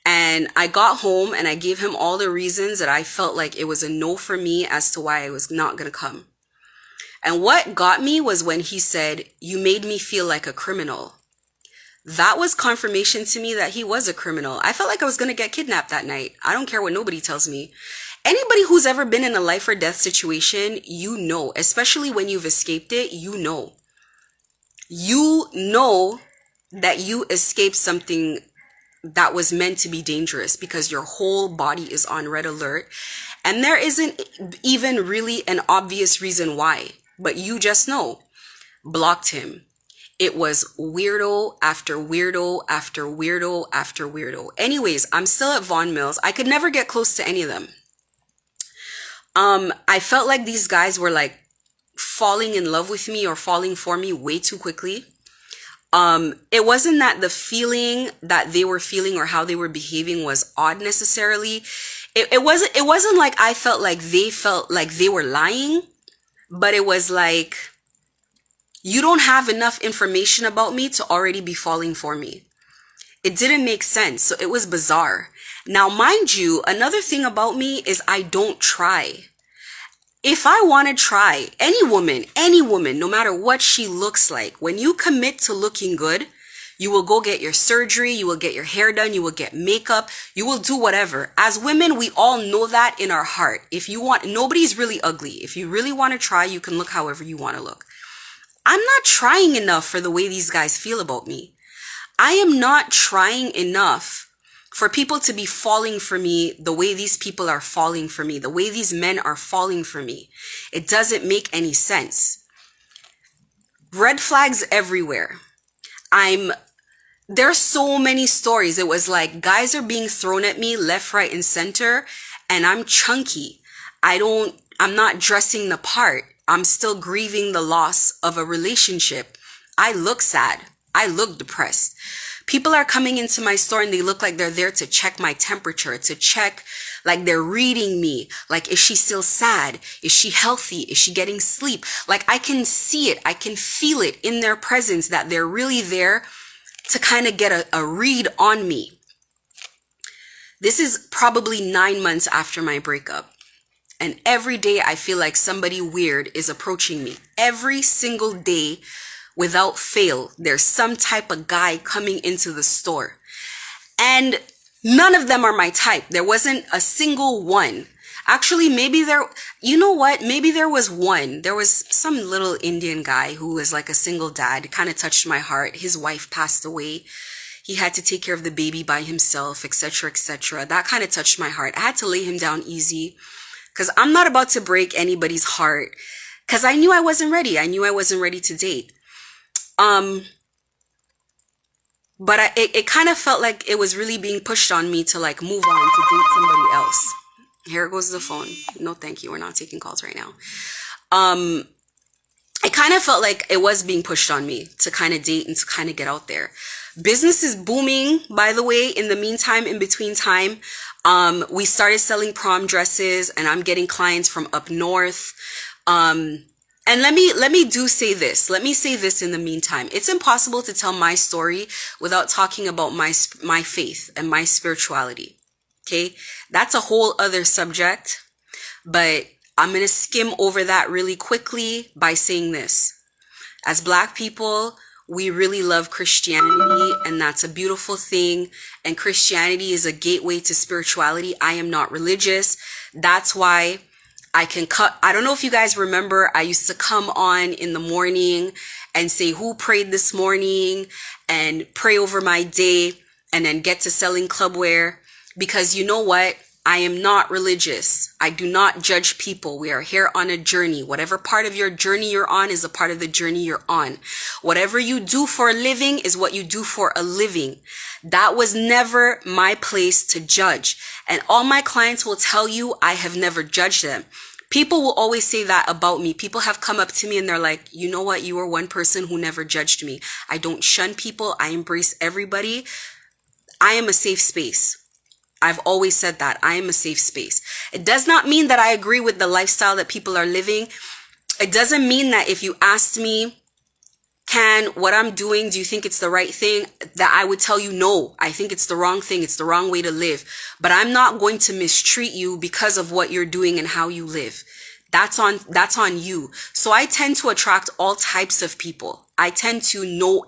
And I got home and I gave him all the reasons that I felt like it was a no for me as to why I was not going to come. And what got me was when he said, you made me feel like a criminal. That was confirmation to me that he was a criminal. I felt like I was going to get kidnapped that night. I don't care what nobody tells me. Anybody who's ever been in a life or death situation, you know, especially when you've escaped it, you know. You know that you escaped something that was meant to be dangerous because your whole body is on red alert. And there isn't even really an obvious reason why, but you just know. Blocked him. It was weirdo after weirdo after weirdo after weirdo. Anyways, I'm still at Vaughan Mills. I could never get close to any of them. I felt like these guys were like falling in love with me or falling for me way too quickly. It wasn't that the feeling that they were feeling or how they were behaving was odd necessarily. It wasn't like I felt like they were lying, but it was like, you don't have enough information about me to already be falling for me. It didn't make sense. So it was bizarre. Now, mind you, another thing about me is I don't try. If I want to try, any woman, no matter what she looks like, when you commit to looking good, you will go get your surgery, you will get your hair done, you will get makeup, you will do whatever. As women, we all know that in our heart. If you want, nobody's really ugly. If you really want to try, you can look however you want to look. I'm not trying enough for the way these guys feel about me. I am not trying enough for people to be falling for me the way these people are falling for me, the way these men are falling for me. It doesn't make any sense. Red flags everywhere. There's so many stories. It was like guys are being thrown at me left, right, and center, and I'm chunky. I'm not dressing the part. I'm still grieving the loss of a relationship. I look sad. I look depressed. People are coming into my store and they look like they're there to check my temperature, to check, like they're reading me. Like, is she still sad? Is she healthy? Is she getting sleep? Like, I can see it. I can feel it in their presence that they're really there to kind of get a read on me. This is probably 9 months after my breakup. And every day I feel like somebody weird is approaching me. Every single day, without fail, there's some type of guy coming into the store. And none of them are my type. There wasn't a single one. Actually, maybe you know what? Maybe there was one. There was some little Indian guy who was like a single dad. It kind of touched my heart. His wife passed away. He had to take care of the baby by himself, etc., etc. That kind of touched my heart. I had to lay him down easy. because I'm not about to break anybody's heart, because I knew I wasn't ready. I knew I wasn't ready to date. But it kind of felt like it was really being pushed on me to like move on to date somebody else. Here goes the phone. No, thank you. We're not taking calls right now. It kind of felt like it was being pushed on me to kind of date and to kind of get out there. Business is booming, by the way. In the meantime, in between time, we started selling prom dresses, and I'm getting clients from up north. And let me do say this. Let me say this in the meantime. It's impossible to tell my story without talking about my faith and my spirituality. Okay? That's a whole other subject, but I'm going to skim over that really quickly by saying this. As Black people, we really love Christianity, and that's a beautiful thing. And Christianity is a gateway to spirituality. I am not religious. That's why I don't know if you guys remember, I used to come on in the morning and say who prayed this morning and pray over my day and then get to selling clubwear, because you know what? I am not religious. I do not judge people. We are here on a journey. Whatever part of your journey you're on is a part of the journey you're on. Whatever you do for a living is what you do for a living. That was never my place to judge. And all my clients will tell you I have never judged them. People will always say that about me. People have come up to me and they're like, you know what? You were one person who never judged me. I don't shun people. I embrace everybody. I am a safe space. I've always said that. I am a safe space. It does not mean that I agree with the lifestyle that people are living. It doesn't mean that if you asked me, what I'm doing, do you think it's the right thing? That I would tell you, no, I think it's the wrong thing. It's the wrong way to live. But I'm not going to mistreat you because of what you're doing and how you live. That's on you. So I tend to attract all types of people. I tend to know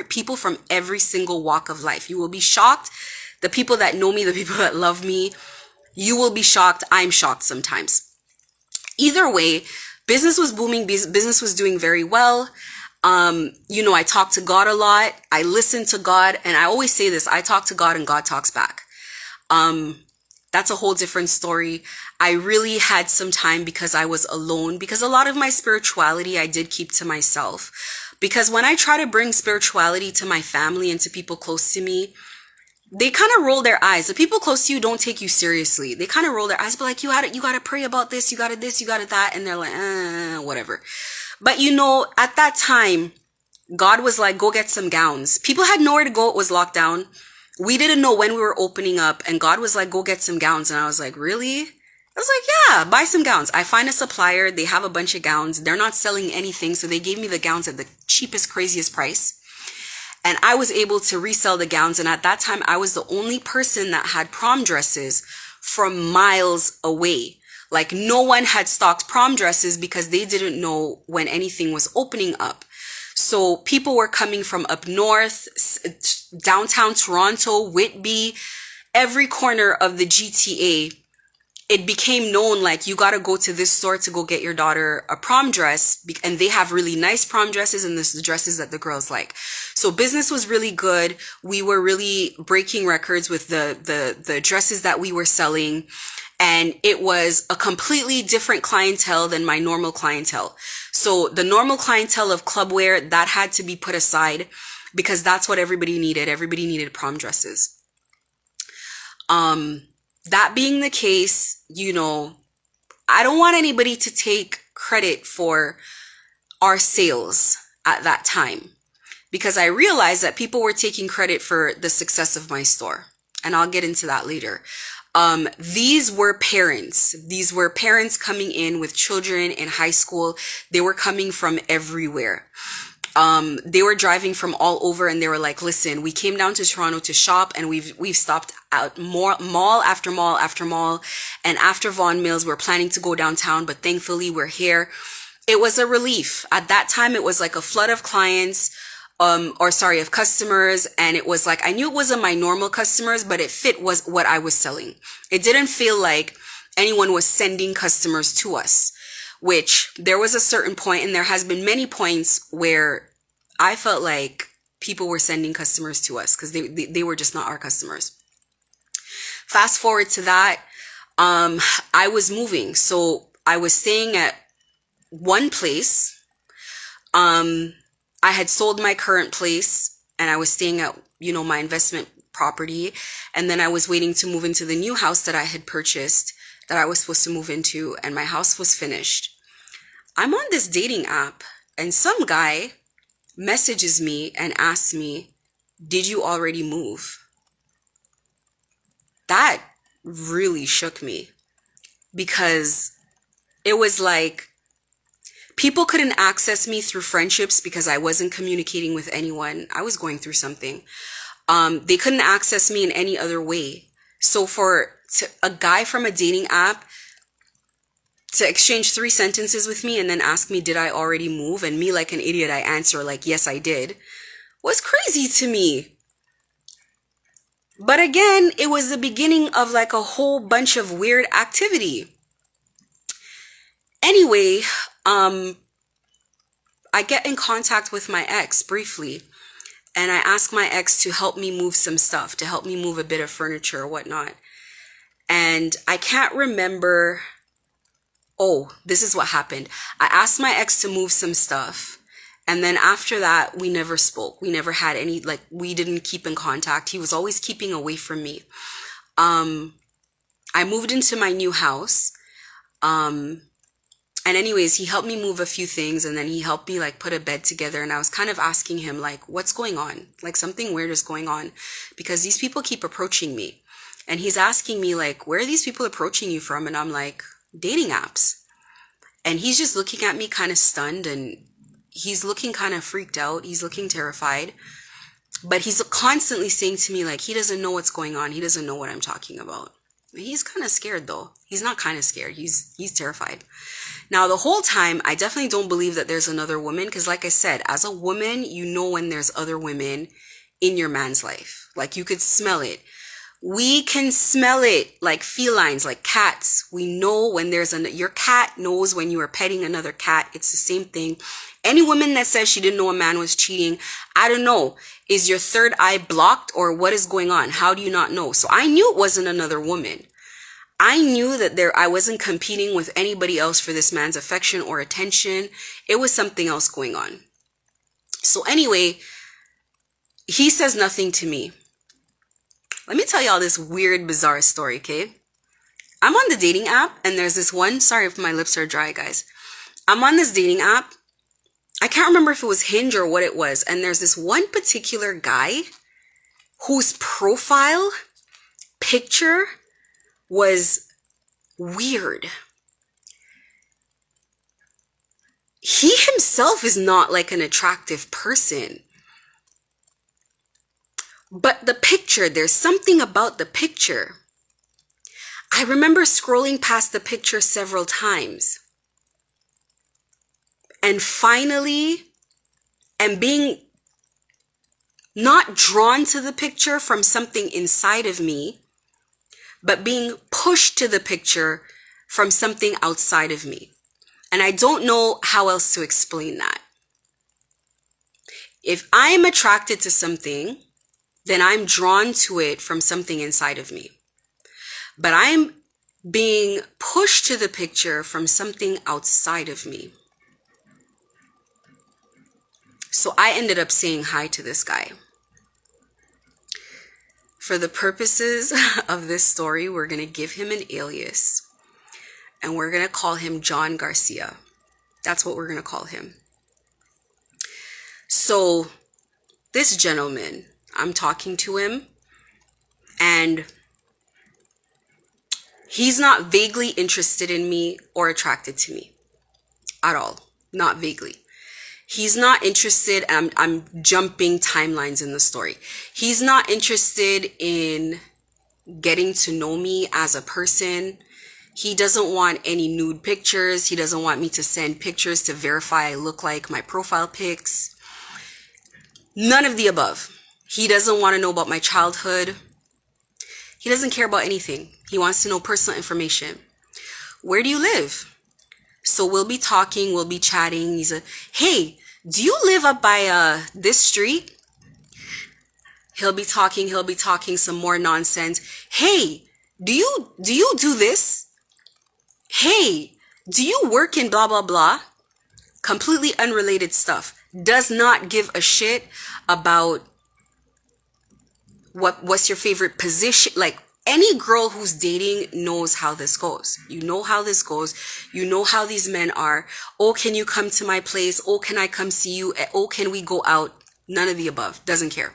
people from every single walk of life. You will be shocked. The people that know me, the people that love me, you will be shocked. I'm shocked sometimes. Either way, business was booming. Business was doing very well. I talk to God a lot. I listen to God. And I always say this, I talk to God and God talks back. That's a whole different story. I really had some time because I was alone, because a lot of my spirituality I did keep to myself. Because when I try to bring spirituality to my family and to people close to me, they kind of roll their eyes. The people close to you don't take you seriously. They kind of roll their eyes, but like, you got to pray about this, you got to this, you got to that. And they're like, whatever. But at that time, God was like, go get some gowns. People had nowhere to go. It was locked down. We didn't know when we were opening up. And God was like, go get some gowns. And I was like, really? I was like, yeah, buy some gowns. I find a supplier. They have a bunch of gowns. They're not selling anything. So they gave me the gowns at the cheapest, craziest price. And I was able to resell the gowns. And at that time, I was the only person that had prom dresses from miles away. Like, no one had stocked prom dresses because they didn't know when anything was opening up. So people were coming from up north, downtown Toronto, Whitby, every corner of the GTA. It became known, like, you got to go to this store to go get your daughter a prom dress. And they have really nice prom dresses, and this is the dresses that the girls like. So business was really good. We were really breaking records with the dresses that we were selling. And it was a completely different clientele than my normal clientele. So the normal clientele of clubwear, that had to be put aside because that's what everybody needed. Everybody needed prom dresses. That being the case, I don't want anybody to take credit for our sales at that time, because I realized that people were taking credit for the success of my store. And I'll get into that later. These were parents. These were parents coming in with children in high school. They were coming from everywhere. They were driving from all over, and they were like, listen, we came down to Toronto to shop, and we've stopped at mall after mall after mall. And after Vaughan Mills, we're planning to go downtown, but thankfully we're here. It was a relief. At that time, it was like a flood of clients, of customers. And it was like, I knew it wasn't my normal customers, but it fit was what I was selling. It didn't feel like anyone was sending customers to us, which there was a certain point, and there has been many points where I felt like people were sending customers to us because they were just not our customers. Fast forward to that. I was moving. So I was staying at one place. I had sold my current place and I was staying at, my investment property. And then I was waiting to move into the new house that I had purchased that I was supposed to move into, and my house was finished. I'm on this dating app and some guy messages me and asks me, "Did you already move?" That really shook me because it was like people couldn't access me through friendships because I wasn't communicating with anyone. I was going through something. They couldn't access me in any other way. So for a guy from a dating app to exchange 3 sentences with me and then ask me, "Did I already move?" and me like an idiot, I answer like, "Yes, I did," was crazy to me. But again, it was the beginning of like a whole bunch of weird activity. Anyway, I get in contact with my ex briefly, and I ask my ex to help me move some stuff, to help me move a bit of furniture or whatnot. And I can't remember. Oh, this is what happened. I asked my ex to move some stuff. And then after that, we never spoke. We never had any, we didn't keep in contact. He was always keeping away from me. I moved into my new house. And anyways, he helped me move a few things, and then he helped me put a bed together. And I was kind of asking him what's going on? Something weird is going on because these people keep approaching me. And he's asking me where are these people approaching you from? And I'm like, dating apps. And he's just looking at me kind of stunned, and he's looking kind of freaked out. He's looking terrified. But he's constantly saying to me he doesn't know what's going on. He doesn't know what I'm talking about. He's kind of scared though. He's not kind of scared. He's terrified. Now, the whole time, I definitely don't believe that there's another woman because like I said, as a woman, you know when there's other women in your man's life. You could smell it. We can smell it like felines, like cats. We know when your cat knows when you are petting another cat. It's the same thing. Any woman that says she didn't know a man was cheating, I don't know. Is your third eye blocked or what is going on? How do you not know? So I knew it wasn't another woman. I knew that I wasn't competing with anybody else for this man's affection or attention. It was something else going on. So anyway, he says nothing to me. Let me tell y'all this weird, bizarre story, okay? I'm on the dating app and there's this one, sorry if my lips are dry, guys. I'm on this dating app. I can't remember if it was Hinge or what it was. And there's this one particular guy whose profile picture was weird. He himself is not an attractive person. But the picture, there's something about the picture. I remember scrolling past the picture several times. And finally, and being not drawn to the picture from something inside of me, but being pushed to the picture from something outside of me. And I don't know how else to explain that. If I am attracted to something, then I'm drawn to it from something inside of me. But I'm being pushed to the picture from something outside of me. So I ended up saying hi to this guy. For the purposes of this story, we're going to give him an alias. And we're going to call him John Garcia. That's what we're going to call him. So this gentleman, I'm talking to him, and he's not vaguely interested in me or attracted to me at all. Not vaguely. He's not interested. I'm jumping timelines in the story. He's not interested in getting to know me as a person. He doesn't want any nude pictures. He doesn't want me to send pictures to verify I look like my profile pics. None of the above. He doesn't want to know about my childhood. He doesn't care about anything. He wants to know personal information. Where do you live? So we'll be talking, we'll be chatting. He's hey, do you live up by this street? He'll be talking some more nonsense. Hey, Do you do this? Hey, do you work in blah blah blah? Completely unrelated stuff. Does not give a shit about what's your favorite position. Like, any girl who's dating knows how this goes. You know how this goes. You know how these men are. Oh, can you come to my place? Oh, can I come see you? Oh, can we go out? None of the above. Doesn't care.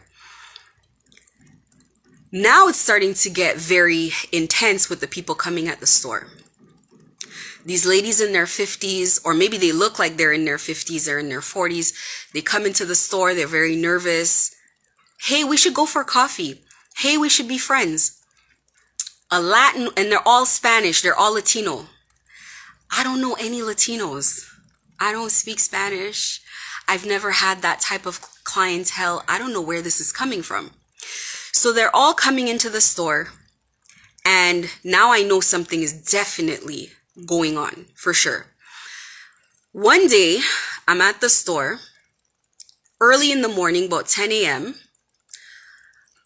Now it's starting to get very intense with the people coming at the store. These ladies in their 50s, or maybe they look like they're in their 50s, they're in their 40s. They come into the store, they're very nervous. Hey, we should go for coffee. Hey, we should be friends. A Latin, and they're all Spanish, they're all Latino. I don't know any Latinos. I don't speak Spanish. I've never had that type of clientele. I don't know where this is coming from. So they're all coming into the store, and now I know something is definitely going on, for sure. One day, I'm at the store, early in the morning, about 10 a.m.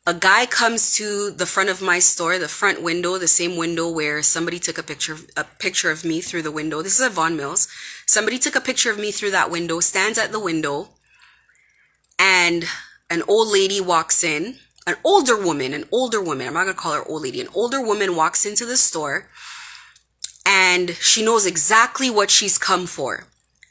A guy comes to the front of my store, the front window, the same window where somebody took a picture of me through the window. This is at Von Mills. Somebody took a picture of me through that window, stands at the window, and an old lady walks in. An older woman, I'm not going to call her old lady. An older woman walks into the store, and she knows exactly what she's come for.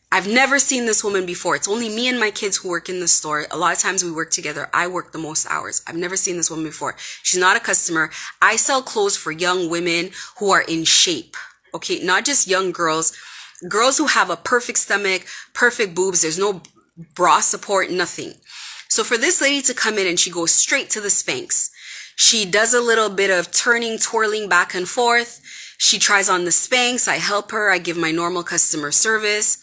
I've never seen this woman before. It's only me and my kids who work in the store. A lot of times we work together. I work the most hours. I've never seen this woman before. She's not a customer. I sell clothes for young women who are in shape. Okay, not just young girls. Girls who have a perfect stomach, perfect boobs. There's no bra support, nothing. So for this lady to come in and she goes straight to the Spanx. She does a little bit of turning, twirling back and forth. She tries on the Spanx. I help her. I give my normal customer service.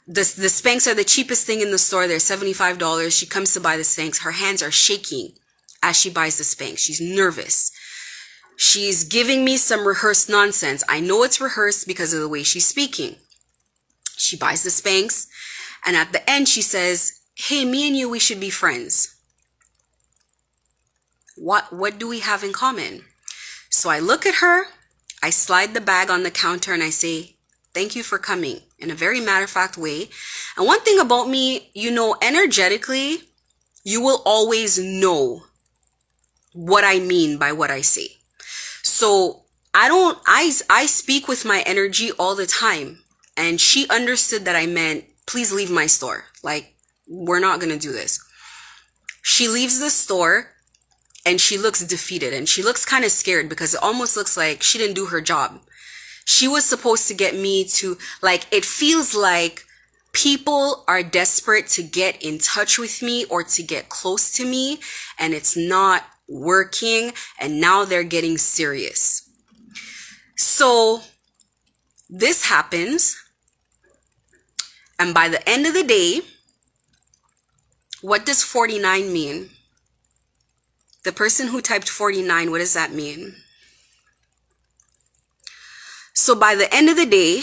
The Spanx are the cheapest thing in the store. They're $75. She comes to buy the Spanx. Her hands are shaking as she buys the Spanx. She's nervous. She's giving me some rehearsed nonsense. I know it's rehearsed because of the way she's speaking. She buys the Spanx, and at the end she says, hey, me and you, we should be friends. What do we have in common? So I look at her, I slide the bag on the counter, and I say, thank you for coming, in a very matter-of-fact way. And one thing about me, energetically, you will always know what I mean by what I say. So I speak with my energy all the time. And she understood that I meant, please leave my store. Like, we're not going to do this. She leaves the store and she looks defeated and she looks kind of scared because it almost looks like she didn't do her job. She was supposed to get me to, it feels like people are desperate to get in touch with me or to get close to me, and it's not working, and now they're getting serious. So this happens, and by the end of the day, what does 49 mean? The person who typed 49, what does that mean? So by the end of the day,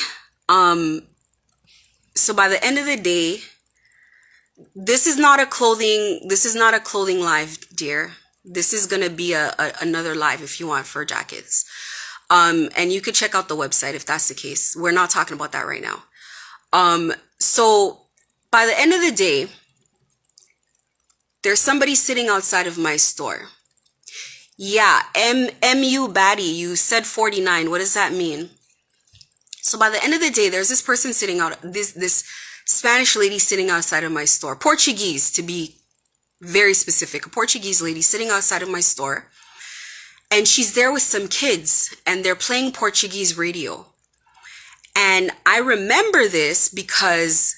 this is not a clothing live, dear. This is going to be another live if you want fur jackets. And you could check out the website if that's the case. We're not talking about that right now. So by the end of the day, there's somebody sitting outside of my store. Yeah, MU baddie, you said 49. What does that mean? So by the end of the day, there's this person sitting out, this Spanish lady sitting outside of my store. Portuguese, to be very specific. A Portuguese lady sitting outside of my store. And she's there with some kids, and they're playing Portuguese radio. And I remember this because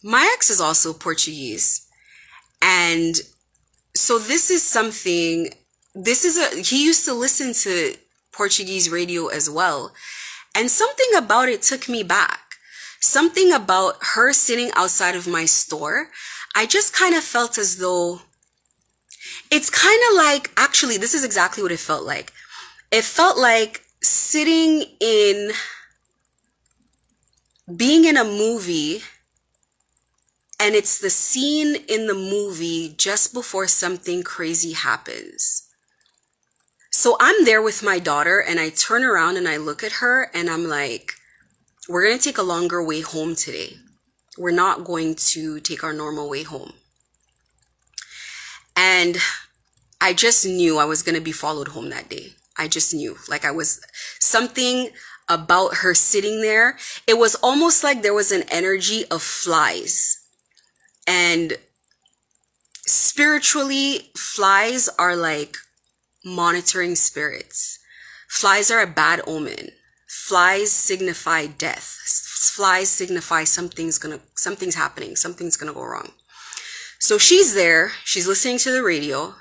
my ex is also Portuguese. And so this is something, he used to listen to Portuguese radio as well. And something about it took me back. Something about her sitting outside of my store. I just kind of felt as though, it's kind of like, actually, this is exactly what it felt like. It felt like being in a movie, and it's the scene in the movie just before something crazy happens. So I'm there with my daughter, and I turn around and I look at her, and I'm like, we're going to take a longer way home today. We're not going to take our normal way home. And I just knew I was going to be followed home that day. I just knew. Like, I was, something about her sitting there. It was almost like there was an energy of flies. And spiritually, flies are like monitoring spirits. Flies are a bad omen. Flies signify death. Flies signify something's happening. Something's gonna go wrong. So she's there. She's listening to the radio.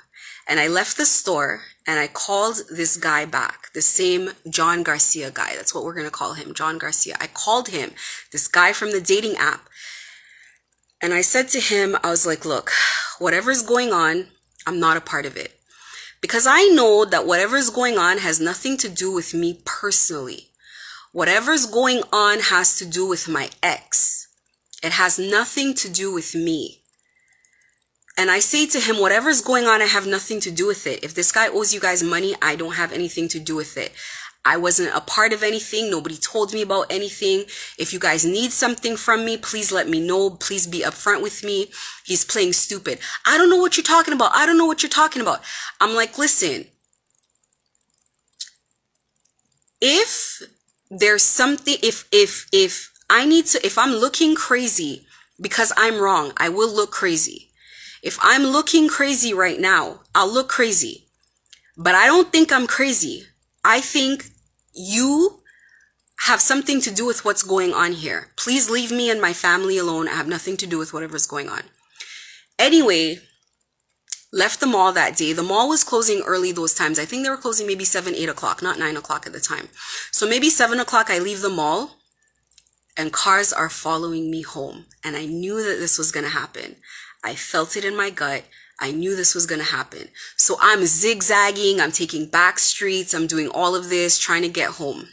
And I left the store and I called this guy back, the same John Garcia guy. That's what we're going to call him, John Garcia. I called him, this guy from the dating app. And I said to him, I was like, look, whatever's going on, I'm not a part of it. Because I know that whatever's going on has nothing to do with me personally. Whatever's going on has to do with my ex. It has nothing to do with me. And I say to him, whatever's going on, I have nothing to do with it. If this guy owes you guys money, I don't have anything to do with it. I wasn't a part of anything. Nobody told me about anything. If you guys need something from me, please let me know. Please be upfront with me. He's playing stupid. I don't know what you're talking about. I don't know what you're talking about. I'm like, listen, if there's something, if I'm looking crazy because I'm wrong, I will look crazy. If I'm looking crazy right now, I'll look crazy. But I don't think I'm crazy. I think you have something to do with what's going on here. Please leave me and my family alone. I have nothing to do with whatever's going on. Anyway, left the mall that day. The mall was closing early those times. I think they were closing maybe 7, 8 o'clock, not 9 o'clock at the time. So maybe 7 o'clock, I leave the mall and cars are following me home. And I knew that this was going to happen. I felt it in my gut. I knew this was going to happen. So I'm zigzagging. I'm taking back streets. I'm doing all of this, trying to get home.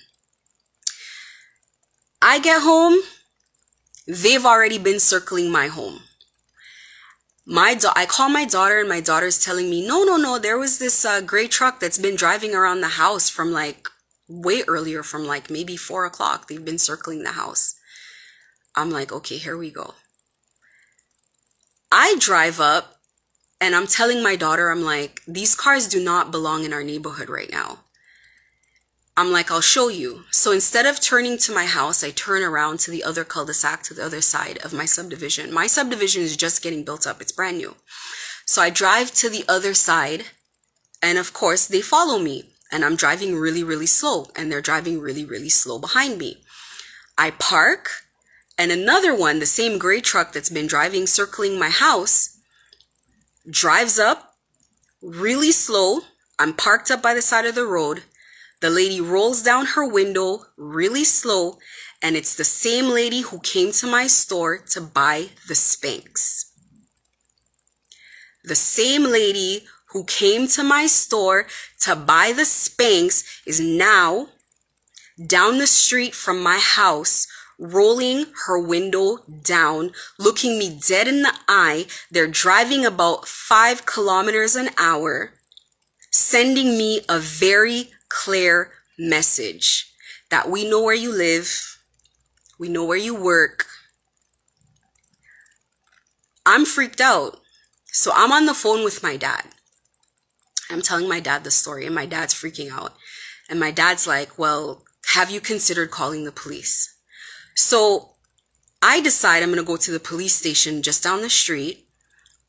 I get home. They've already been circling my home. I call my daughter and my daughter's telling me, no. There was this gray truck that's been driving around the house from like way earlier, from like maybe 4 o'clock. They've been circling the house. I'm like, okay, here we go. I drive up and I'm telling my daughter, I'm like, these cars do not belong in our neighborhood right now. I'm like, I'll show you. So instead of turning to my house, I turn around to the other cul-de-sac, to the other side of my subdivision. My subdivision is just getting built up. It's brand new. So I drive to the other side and of course they follow me and I'm driving really, really slow and they're driving really, really slow behind me. I park. And another one, the same gray truck that's been driving, circling my house, drives up really slow. I'm parked up by the side of the road. The lady rolls down her window really slow. And it's the same lady who came to my store to buy the Spanx. The same lady who came to my store to buy the Spanx is now down the street from my house, rolling her window down, looking me dead in the eye. They're driving about 5 kilometers an hour, sending me a very clear message that we know where you live, we know where you work. I'm freaked out. So I'm on the phone with my dad. I'm telling my dad the story and my dad's freaking out. And my dad's like, well, have you considered calling the police? So I decide I'm going to go to the police station just down the street.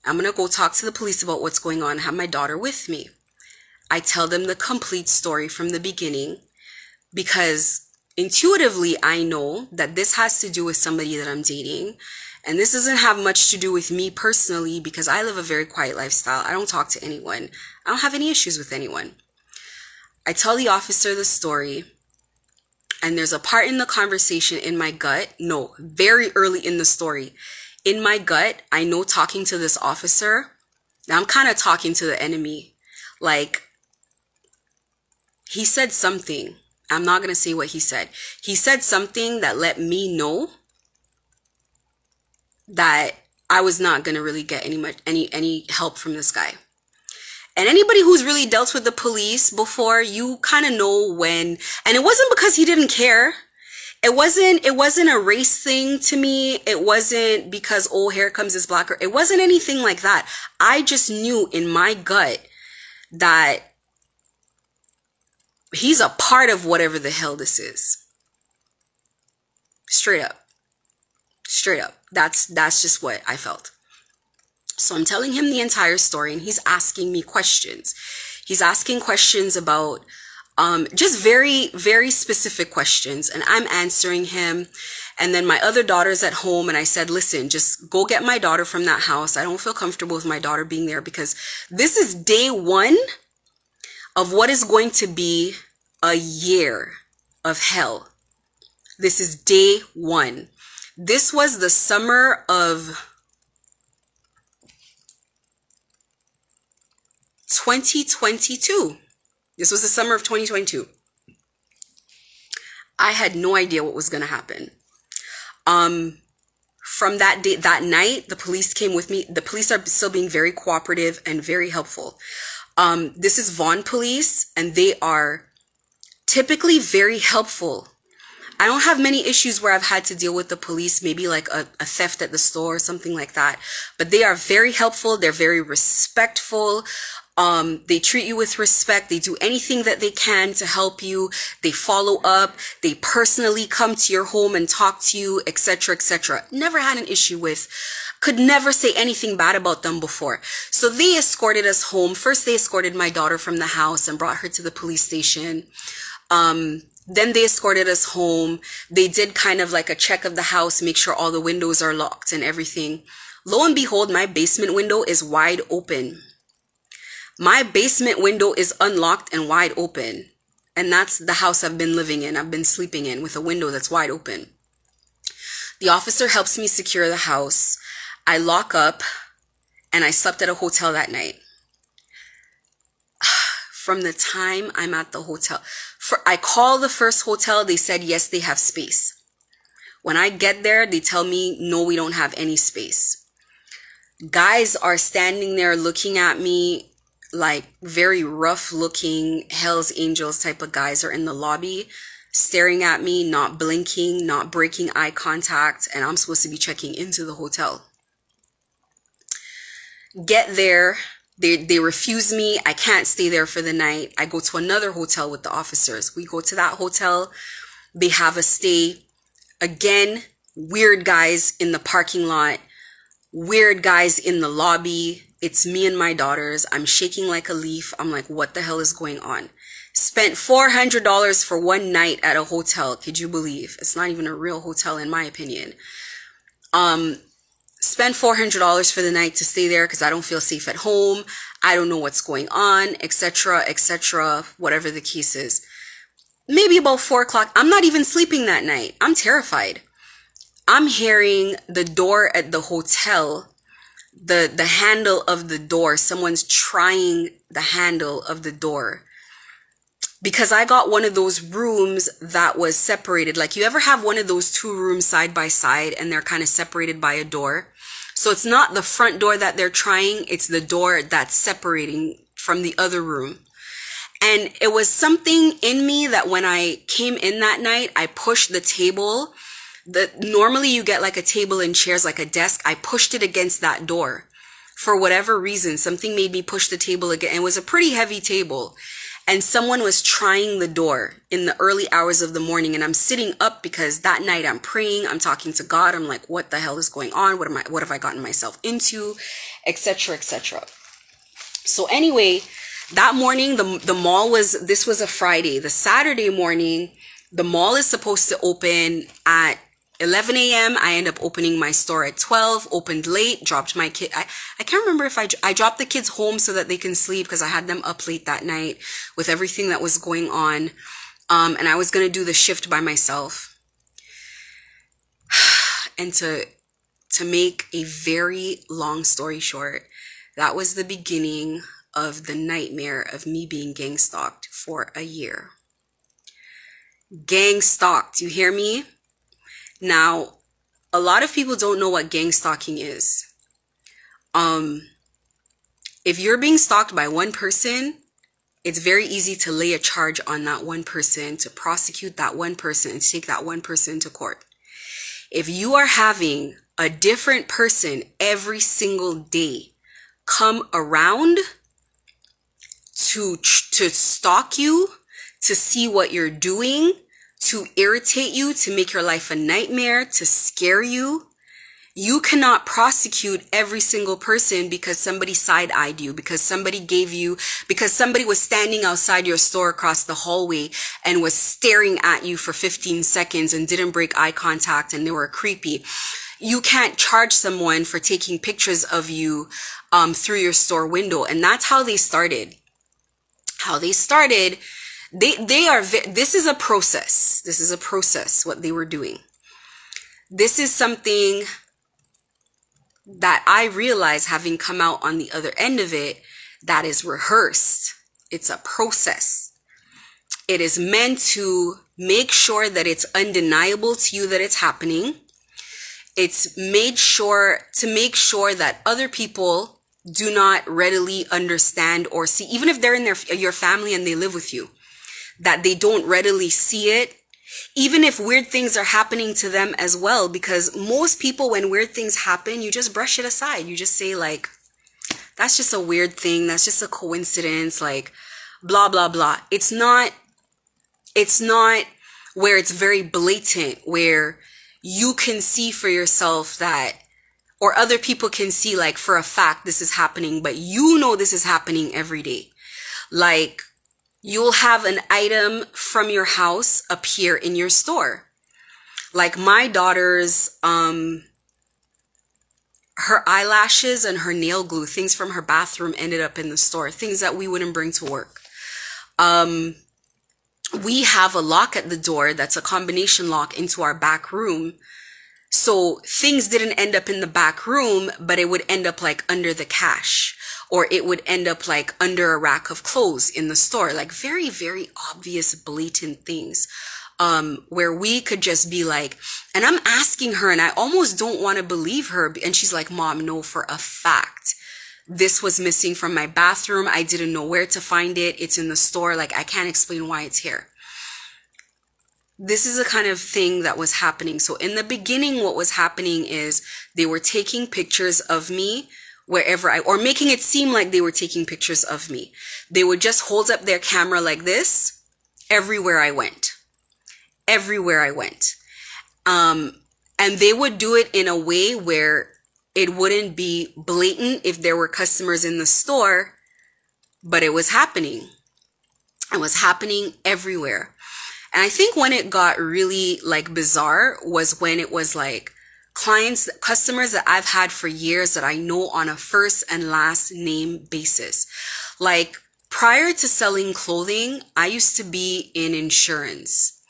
I'm going to go talk to the police about what's going on, have my daughter with me. I tell them the complete story from the beginning because intuitively I know that this has to do with somebody that I'm dating. And this doesn't have much to do with me personally because I live a very quiet lifestyle. I don't talk to anyone. I don't have any issues with anyone. I tell the officer the story. And there's a part in the conversation in my gut, no, very early in the story, in my gut, I know talking to this officer, now I'm kind of talking to the enemy. Like, he said something, I'm not going to say what he said. He said something that let me know that I was not going to really get any help from this guy. And anybody who's really dealt with the police before, you kind of know when, and it wasn't because he didn't care. It wasn't a race thing to me. It wasn't because, oh, here comes this blacker. It wasn't anything like that. I just knew in my gut that he's a part of whatever the hell this is. Straight up. Straight up. That's just what I felt. So I'm telling him the entire story, and he's asking me questions. He's asking questions about just very, very specific questions, and I'm answering him. And then my other daughter's at home, and I said, listen, just go get my daughter from that house. I don't feel comfortable with my daughter being there, because this is day one of what is going to be a year of hell. This is day one. This was the summer of 2022. This was the summer of 2022. I had no idea what was going to happen. From that day, that night, the police came with me. The police are still being very cooperative and very helpful. This is Vaughan Police, and they are typically very helpful. I don't have many issues where I've had to deal with the police, maybe like a theft at the store or something like that. But they are very helpful. They're very respectful. They treat you with respect. They do anything that they can to help you. They follow up. They personally come to your home and talk to you, etc., etc. Never had an issue with, could never say anything bad about them before. So they escorted us home. First, they escorted my daughter from the house and brought her to the police station. Then they escorted us home. They did kind of like a check of the house, make sure all the windows are locked and everything. Lo and behold, my basement window is wide open. My basement window is unlocked and wide open. And that's the house I've been living in. I've been sleeping in with a window that's wide open. The officer helps me secure the house. I lock up, and I slept at a hotel that night. From the time I'm at the hotel, I call the first hotel. They said, yes, they have space. When I get there, they tell me, no, we don't have any space. Guys are standing there looking at me like very rough looking Hell's Angels type of guys are in the lobby, staring at me, not blinking, not breaking eye contact. And I'm supposed to be checking into the hotel. Get there. They refuse me. I can't stay there for the night. I go to another hotel with the officers. We go to that hotel. They have a stay. Again, weird guys in the parking lot. Weird guys in the lobby. It's me and my daughters. I'm shaking like a leaf. I'm like, what the hell is going on? Spent $400 for one night at a hotel. Could you believe? It's not even a real hotel in my opinion. Spent $400 for the night to stay there because I don't feel safe at home. I don't know what's going on, etc., etc., whatever the case is. Maybe about 4 o'clock. I'm not even sleeping that night. I'm terrified. I'm hearing the door at the hotel, the handle of the door. Someone's trying the handle of the door. Because I got one of those rooms that was separated. Like, you ever have one of those 2 rooms side by side and they're kind of separated by a door? So it's not the front door that they're trying. It's the door that's separating from the other room. And it was something in me that when I came in that night, I pushed the table. Normally you get like a table and chairs, like a desk. I pushed it against that door. For whatever reason, something made me push the table again. It was a pretty heavy table. And someone was trying the door in the early hours of the morning. And I'm sitting up because that night I'm praying. I'm talking to God. I'm like, what the hell is going on? What have I gotten myself into? Etc., etc. So anyway, that morning, the mall this was a Friday. The Saturday morning, the mall is supposed to open at 11 a.m. I end up opening my store at 12, opened late, dropped my kid. I can't remember if I dropped the kids home so that they can sleep because I had them up late that night with everything that was going on. And I was going to do the shift by myself. And to make a very long story short, that was the beginning of the nightmare of me being gang stalked for a year. Gang stalked, you hear me? Now, a lot of people don't know what gang stalking is. If you're being stalked by one person, it's very easy to lay a charge on that one person, to prosecute that one person, and take that one person to court. If you are having a different person every single day come around to stalk you, to see what you're doing, to irritate you, to make your life a nightmare, to scare you, you cannot prosecute every single person because somebody side-eyed you, because somebody was standing outside your store across the hallway and was staring at you for 15 seconds and didn't break eye contact and they were creepy. You can't charge someone for taking pictures of you through your store window. And that's how they started. This is a process. This is a process, what they were doing. This is something that I realize, having come out on the other end of it, that is rehearsed. It's a process. It is meant to make sure that it's undeniable to you that it's happening. It's made sure to make sure that other people do not readily understand or see, even if they're in your family and they live with you, that they don't readily see it. Even if weird things are happening to them as well, because most people, when weird things happen, you just brush it aside. You just say like, that's just a weird thing. That's just a coincidence, like blah, blah, blah. It's not where it's very blatant, where you can see for yourself that, or other people can see like for a fact this is happening, but you know this is happening every day. Like, you'll have an item from your house appear in your store. Like my daughter's, her eyelashes and her nail glue, things from her bathroom ended up in the store, things that we wouldn't bring to work. We have a lock at the door that's a combination lock into our back room. So things didn't end up in the back room, but it would end up like under the cash. Or it would end up like under a rack of clothes in the store, like very, very obvious, blatant things, where we could just be like, and I'm asking her and I almost don't want to believe her. And she's like, Mom, no, for a fact, this was missing from my bathroom. I didn't know where to find it. It's in the store. Like, I can't explain why it's here. This is the kind of thing that was happening. So in the beginning, what was happening is they were taking pictures of me wherever or making it seem like they were taking pictures of me. They would just hold up their camera like this everywhere I went. And they would do it in a way where it wouldn't be blatant if there were customers in the store, but it was happening. It was happening everywhere. And I think when it got really like bizarre was when it was like, customers that I've had for years that I know on a first and last name basis. Like prior to selling clothing, I used to be in insurance,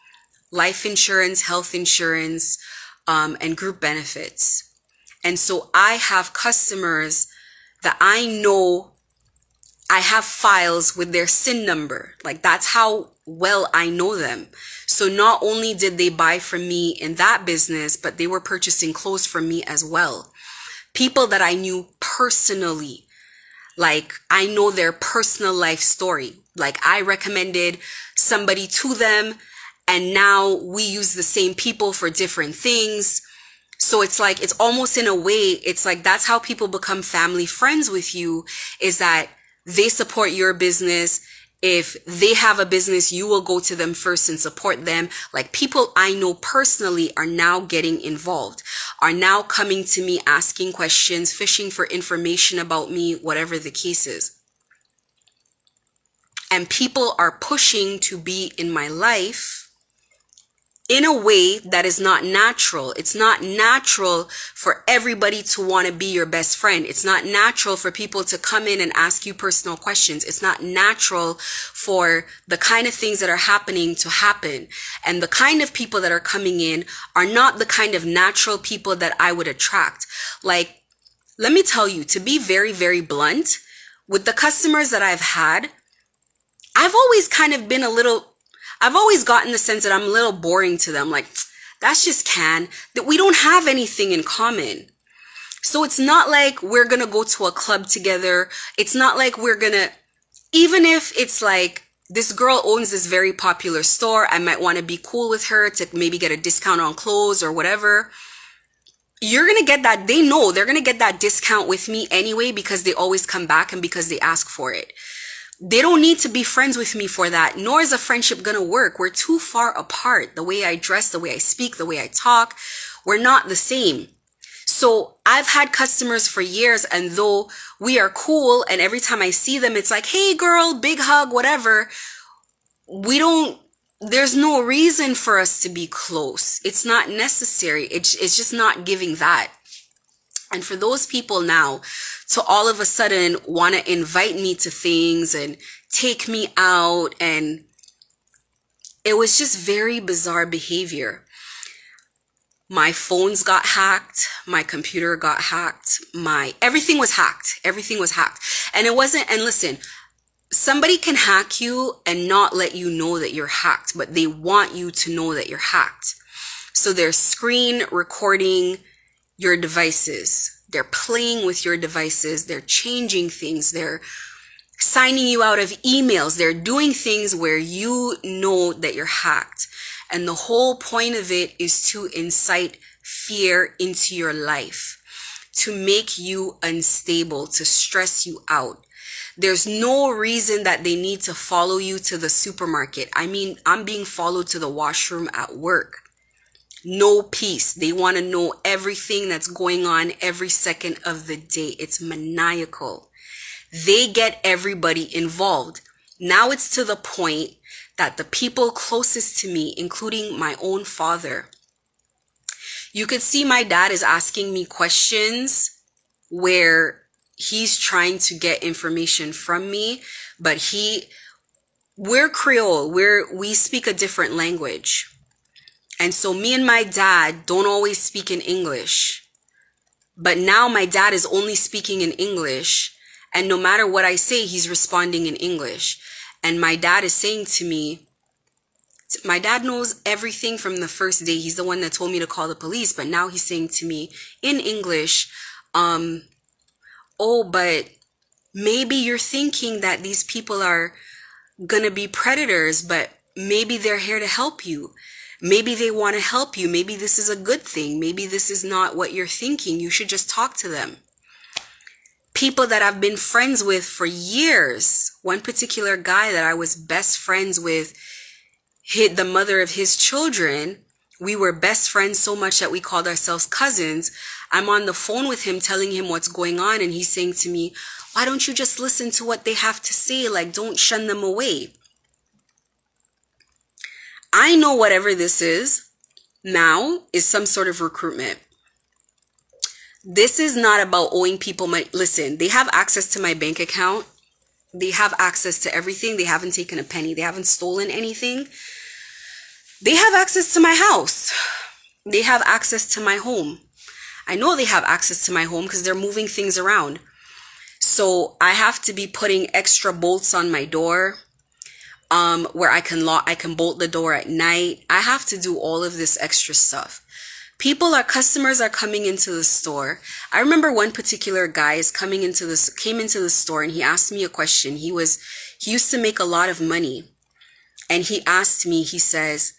life insurance, health insurance, and group benefits. And so I have customers that I know, I have files with their SIN number. Like that's how well I know them. So not only did they buy from me in that business, but they were purchasing clothes from me as well. People that I knew personally, like I know their personal life story. Like I recommended somebody to them and now we use the same people for different things. So it's like, it's almost in a way, it's like that's how people become family friends with you, is that they support your business. If they have a business, you will go to them first and support them. Like people I know personally are now getting involved, are now coming to me, asking questions, fishing for information about me, whatever the case is. And people are pushing to be in my life in a way that is not natural. It's not natural for everybody to want to be your best friend. It's not natural for people to come in and ask you personal questions. It's not natural for the kind of things that are happening to happen. And the kind of people that are coming in are not the kind of natural people that I would attract. Like, let me tell you, to be very, very blunt, with the customers that I've had, I've always gotten the sense that I'm a little boring to them. Like, that's just that we don't have anything in common. So it's not like we're gonna go to a club together. It's not like we're gonna, even if it's like this girl owns this very popular store, I might want to be cool with her to maybe get a discount on clothes or whatever. You're gonna get that. They know they're gonna get that discount with me anyway because they always come back and because they ask for it. They don't need to be friends with me for that, nor is a friendship gonna work. We're too far apart. The way I dress, the way I speak, the way I talk, we're not the same. So I've had customers for years, and though we are cool, and every time I see them, it's like, hey girl, big hug, whatever. There's no reason for us to be close. It's not necessary. It's just not giving that. And for those people now to all of a sudden want to invite me to things and take me out, and it was just very bizarre behavior. My phones got hacked, my computer got hacked, everything was hacked. Everything was hacked. And it wasn't, and listen, somebody can hack you and not let you know that you're hacked, but they want you to know that you're hacked. So they're screen recording your devices. They're playing with your devices. They're changing things. They're signing you out of emails. They're doing things where you know that you're hacked. And the whole point of it is to incite fear into your life, to make you unstable, to stress you out. There's no reason that they need to follow you to the supermarket. I mean, I'm being followed to the washroom at work. No peace. They want to know everything that's going on every second of the day. It's maniacal. They get everybody involved. Now it's to the point that the people closest to me, including my own father, you could see my dad is asking me questions where he's trying to get information from me, but we're Creole, we speak a different language. And so me and my dad don't always speak in English. But now my dad is only speaking in English, and no matter what I say, he's responding in English. And my dad is saying to me, my dad knows everything from the first day. He's the one that told me to call the police, but now he's saying to me in English, oh, but maybe you're thinking that these people are gonna be predators, but maybe they're here to help you. Maybe they want to help you. Maybe this is a good thing. Maybe this is not what you're thinking. You should just talk to them. People that I've been friends with for years. One particular guy that I was best friends with, the mother of his children. We were best friends so much that we called ourselves cousins. I'm on the phone with him telling him what's going on, and he's saying to me, why don't you just listen to what they have to say? Like, don't shun them away. I know whatever this is now is some sort of recruitment. This is not about owing people money. Listen, they have access to my bank account. They have access to everything. They haven't taken a penny. They haven't stolen anything. They have access to my house. They have access to my home. I know they have access to my home because they're moving things around. So I have to be putting extra bolts on my door, where I can bolt the door at night. I have to do all of this extra stuff. Customers are coming into the store. I remember one particular guy came into the store, and he asked me a question. He used to make a lot of money. And he asked me, he says,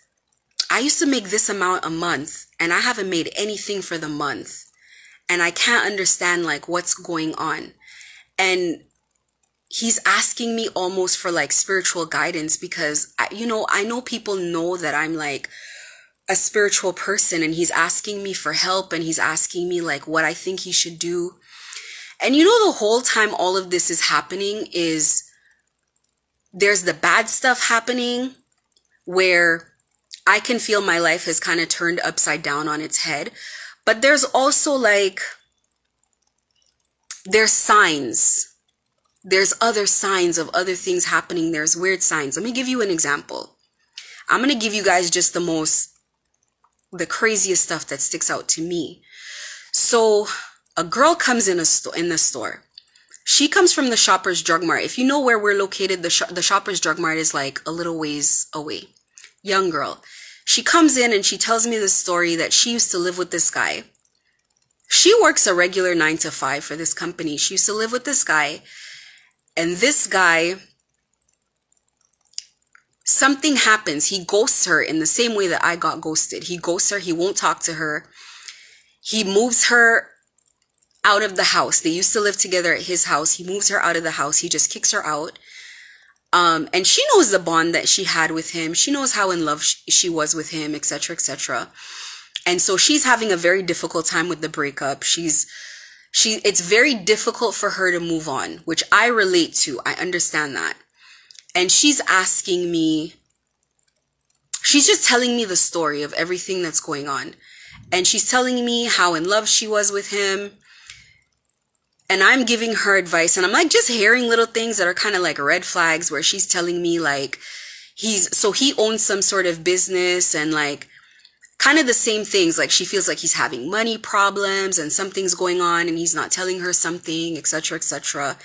I used to make this amount a month, and I haven't made anything for the month. And I can't understand like what's going on. And he's asking me almost for like spiritual guidance, because I know people know that I'm like a spiritual person, and he's asking me for help, and he's asking me like what I think he should do. And the whole time all of this is happening is there's the bad stuff happening where I can feel my life has kind of turned upside down on its head. But there's also like, there's signs. There's other signs of other things happening. There's weird signs. Let me give you an example. I'm going to give you guys just the craziest stuff that sticks out to me. So a girl comes in the store. She comes from the Shoppers Drug Mart. If you know where we're located, the Shoppers Drug Mart is like a little ways away. Young girl. She comes in and she tells me the story that she used to live with this guy. She works a regular 9 to 5 for this company. She used to live with this guy, and this guy, something happens. He ghosts her in the same way that I got ghosted. He ghosts her. He won't talk to her. He moves her out of the house. They used to live together at his house. He moves her out of the house. He just kicks her out. And she knows the bond that she had with him. She knows how in love she was with him, etc., etc. And so she's having a very difficult time with the breakup. It's very difficult for her to move on, which I relate to. I understand that. And she's asking me, she's just telling me the story of everything that's going on. And she's telling me how in love she was with him. And I'm giving her advice, and I'm like just hearing little things that are kind of like red flags, where she's telling me like he owns some sort of business, and like kind of the same things. Like she feels like he's having money problems and something's going on and he's not telling her something, etc., etc.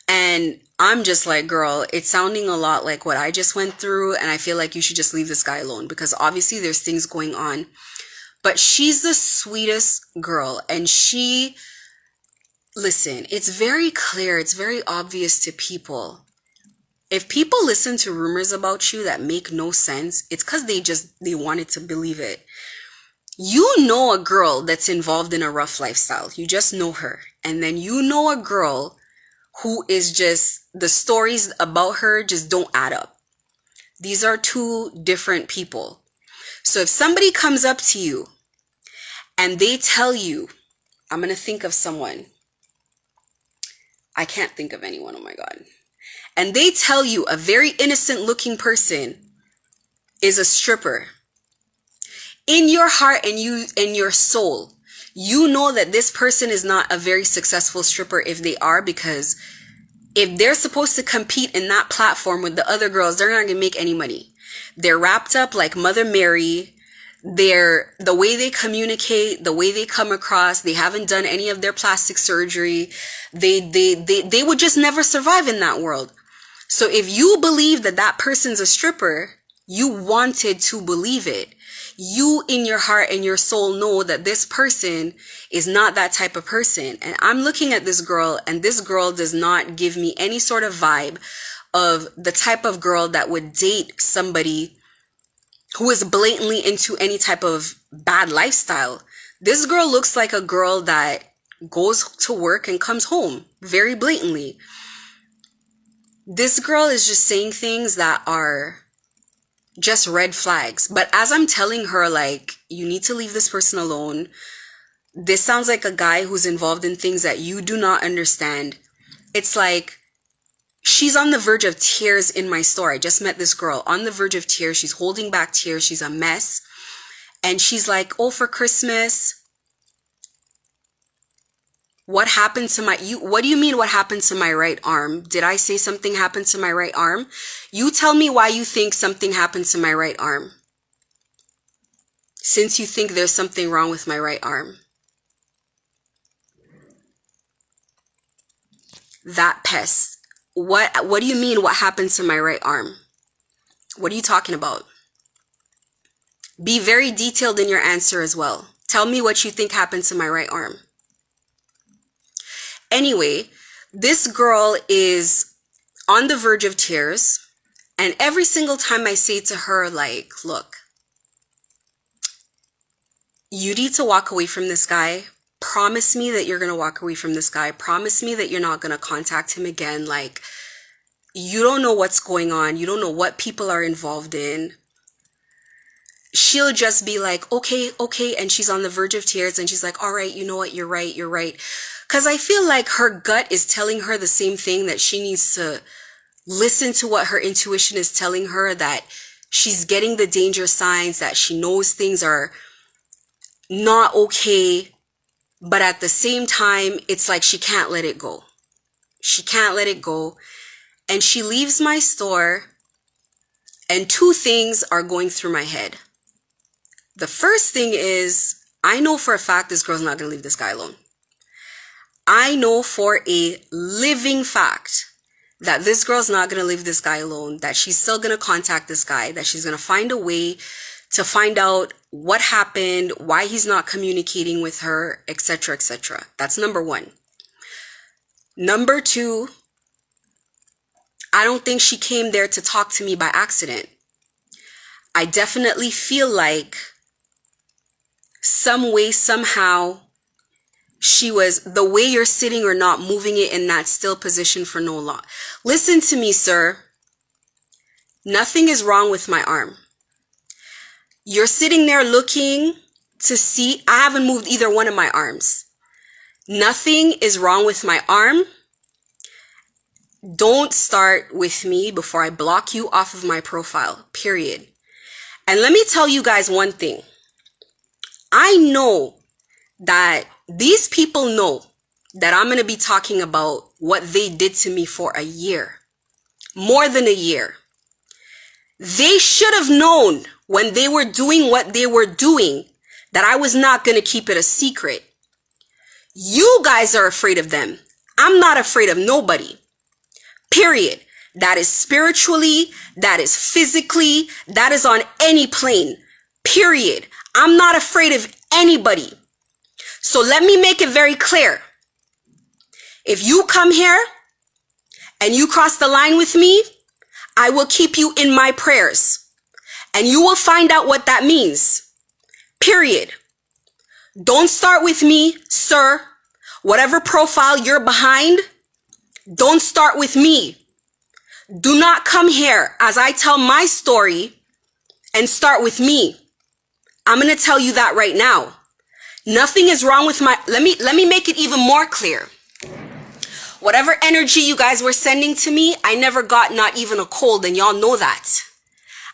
And I'm just like, girl, it's sounding a lot like what I just went through, and I feel like you should just leave this guy alone, because obviously there's things going on. But she's the sweetest girl, and listen, it's very clear, it's very obvious to people. If people listen to rumors about you that make no sense, it's because they wanted to believe it. You know a girl that's involved in a rough lifestyle. You just know her. And then you know a girl who is just, the stories about her just don't add up. These are two different people. So if somebody comes up to you and they tell you, I'm going to think of someone. I can't think of anyone, oh my God. And they tell you a very innocent looking person is a stripper. In your heart and your soul, you know that this person is not a very successful stripper if they are, because if they're supposed to compete in that platform with the other girls, they're not going to make any money. They're wrapped up like Mother Mary. The way they communicate, the way they come across, they haven't done any of their plastic surgery. They would just never survive in that world. So if you believe that that person's a stripper, you wanted to believe it. You in your heart and your soul know that this person is not that type of person. And I'm looking at this girl, and this girl does not give me any sort of vibe of the type of girl that would date somebody who is blatantly into any type of bad lifestyle. This girl looks like a girl that goes to work and comes home very blatantly. This girl is just saying things that are just red flags. But as I'm telling her, like, you need to leave this person alone. This sounds like a guy who's involved in things that you do not understand. It's like, she's on the verge of tears in my store. I just met this girl on the verge of tears. She's holding back tears. She's a mess. And she's like, oh, for Christmas, what happened to what do you mean what happened to my right arm? Did I say something happened to my right arm? You tell me why you think something happened to my right arm, since you think there's something wrong with my right arm. That pest. What do you mean what happened to my right arm? What are you talking about? Be very detailed in your answer as well. Tell me what you think happened to my right arm. Anyway, this girl is on the verge of tears, and every single time I say to her, like, look, you need to walk away from this guy. Promise me that you're going to walk away from this guy. Promise me that you're not going to contact him again. Like, you don't know what's going on. You don't know what people are involved in. She'll just be like, okay. And she's on the verge of tears, and she's like, all right, you know what? You're right. Because I feel like her gut is telling her the same thing, that she needs to listen to what her intuition is telling her, that she's getting the danger signs, that she knows things are not okay. But at the same time, it's like she can't let it go. She can't let it go. And she leaves my store, and two things are going through my head. The first thing is, I know for a fact this girl's not going to leave this guy alone. I know for a living fact that this girl's not going to leave this guy alone, that she's still going to contact this guy, that she's going to find a way to find out what happened, why he's not communicating with her, etc., etc. That's number one. Number two, I don't think she came there to talk to me by accident. I definitely feel like some way, somehow, she was, the way you're sitting or not moving it in that still position for no long. Listen to me, sir. Nothing is wrong with my arm. You're sitting there looking to see, I haven't moved either one of my arms. Nothing is wrong with my arm. Don't start with me before I block you off of my profile, period. And let me tell you guys one thing. I know that these people know that I'm going to be talking about what they did to me for a year. More than a year. They should have known when they were doing what they were doing that I was not going to keep it a secret. You guys are afraid of them. I'm not afraid of nobody. Period. That is spiritually, that is physically, that is on any plane. Period. I'm not afraid of anybody. So let me make it very clear. If you come here and you cross the line with me, I will keep you in my prayers. And you will find out what that means. Period. Don't start with me, sir. Whatever profile you're behind, don't start with me. Do not come here as I tell my story and start with me. I'm going to tell you that right now. Nothing is wrong with my, let me make it even more clear. Whatever energy you guys were sending to me, I never got not even a cold, and y'all know that.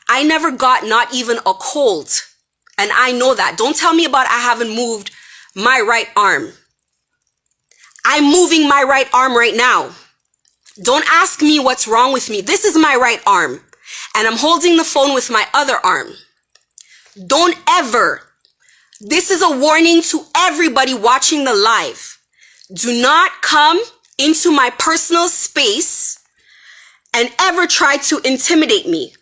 I never got not even a cold, and I know that. Don't tell me about I haven't moved my right arm. I'm moving my right arm right now. Don't ask me what's wrong with me. This is my right arm, and I'm holding the phone with my other arm. Don't ever. This is a warning to everybody watching the live. Do not come into my personal space and ever try to intimidate me.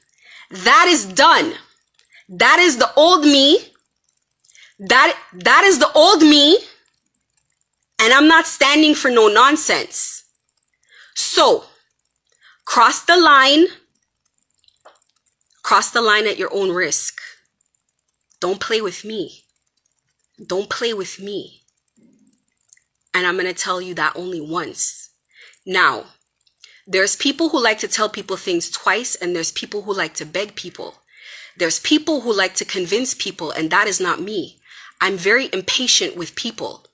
That is done. That is the old me. That is the old me. And I'm not standing for no nonsense. So, cross the line. Cross the line at your own risk. Don't play with me. Don't play with me. And I'm going to tell you that only once. Now, there's people who like to tell people things twice, and there's people who like to beg people. There's people who like to convince people, and that is not me. I'm very impatient with people.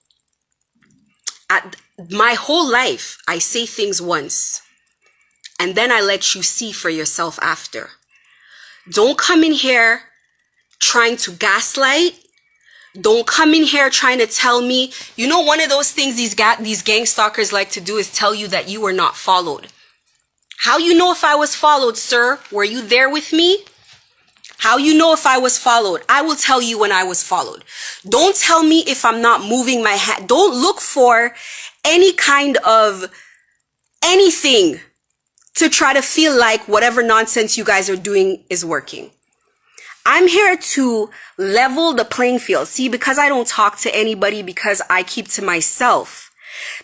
At my whole life, I say things once, and then I let you see for yourself after. Don't come in here trying to gaslight. Don't come in here trying to tell me, you know, one of those things these gang stalkers like to do is tell you that you were not followed. How you know if I was followed, sir? Were you there with me? How you know if I was followed? I will tell you when I was followed. Don't tell me if I'm not moving my hand. Don't look for any kind of anything to try to feel like whatever nonsense you guys are doing is working. I'm here to level the playing field. See, because I don't talk to anybody, because I keep to myself,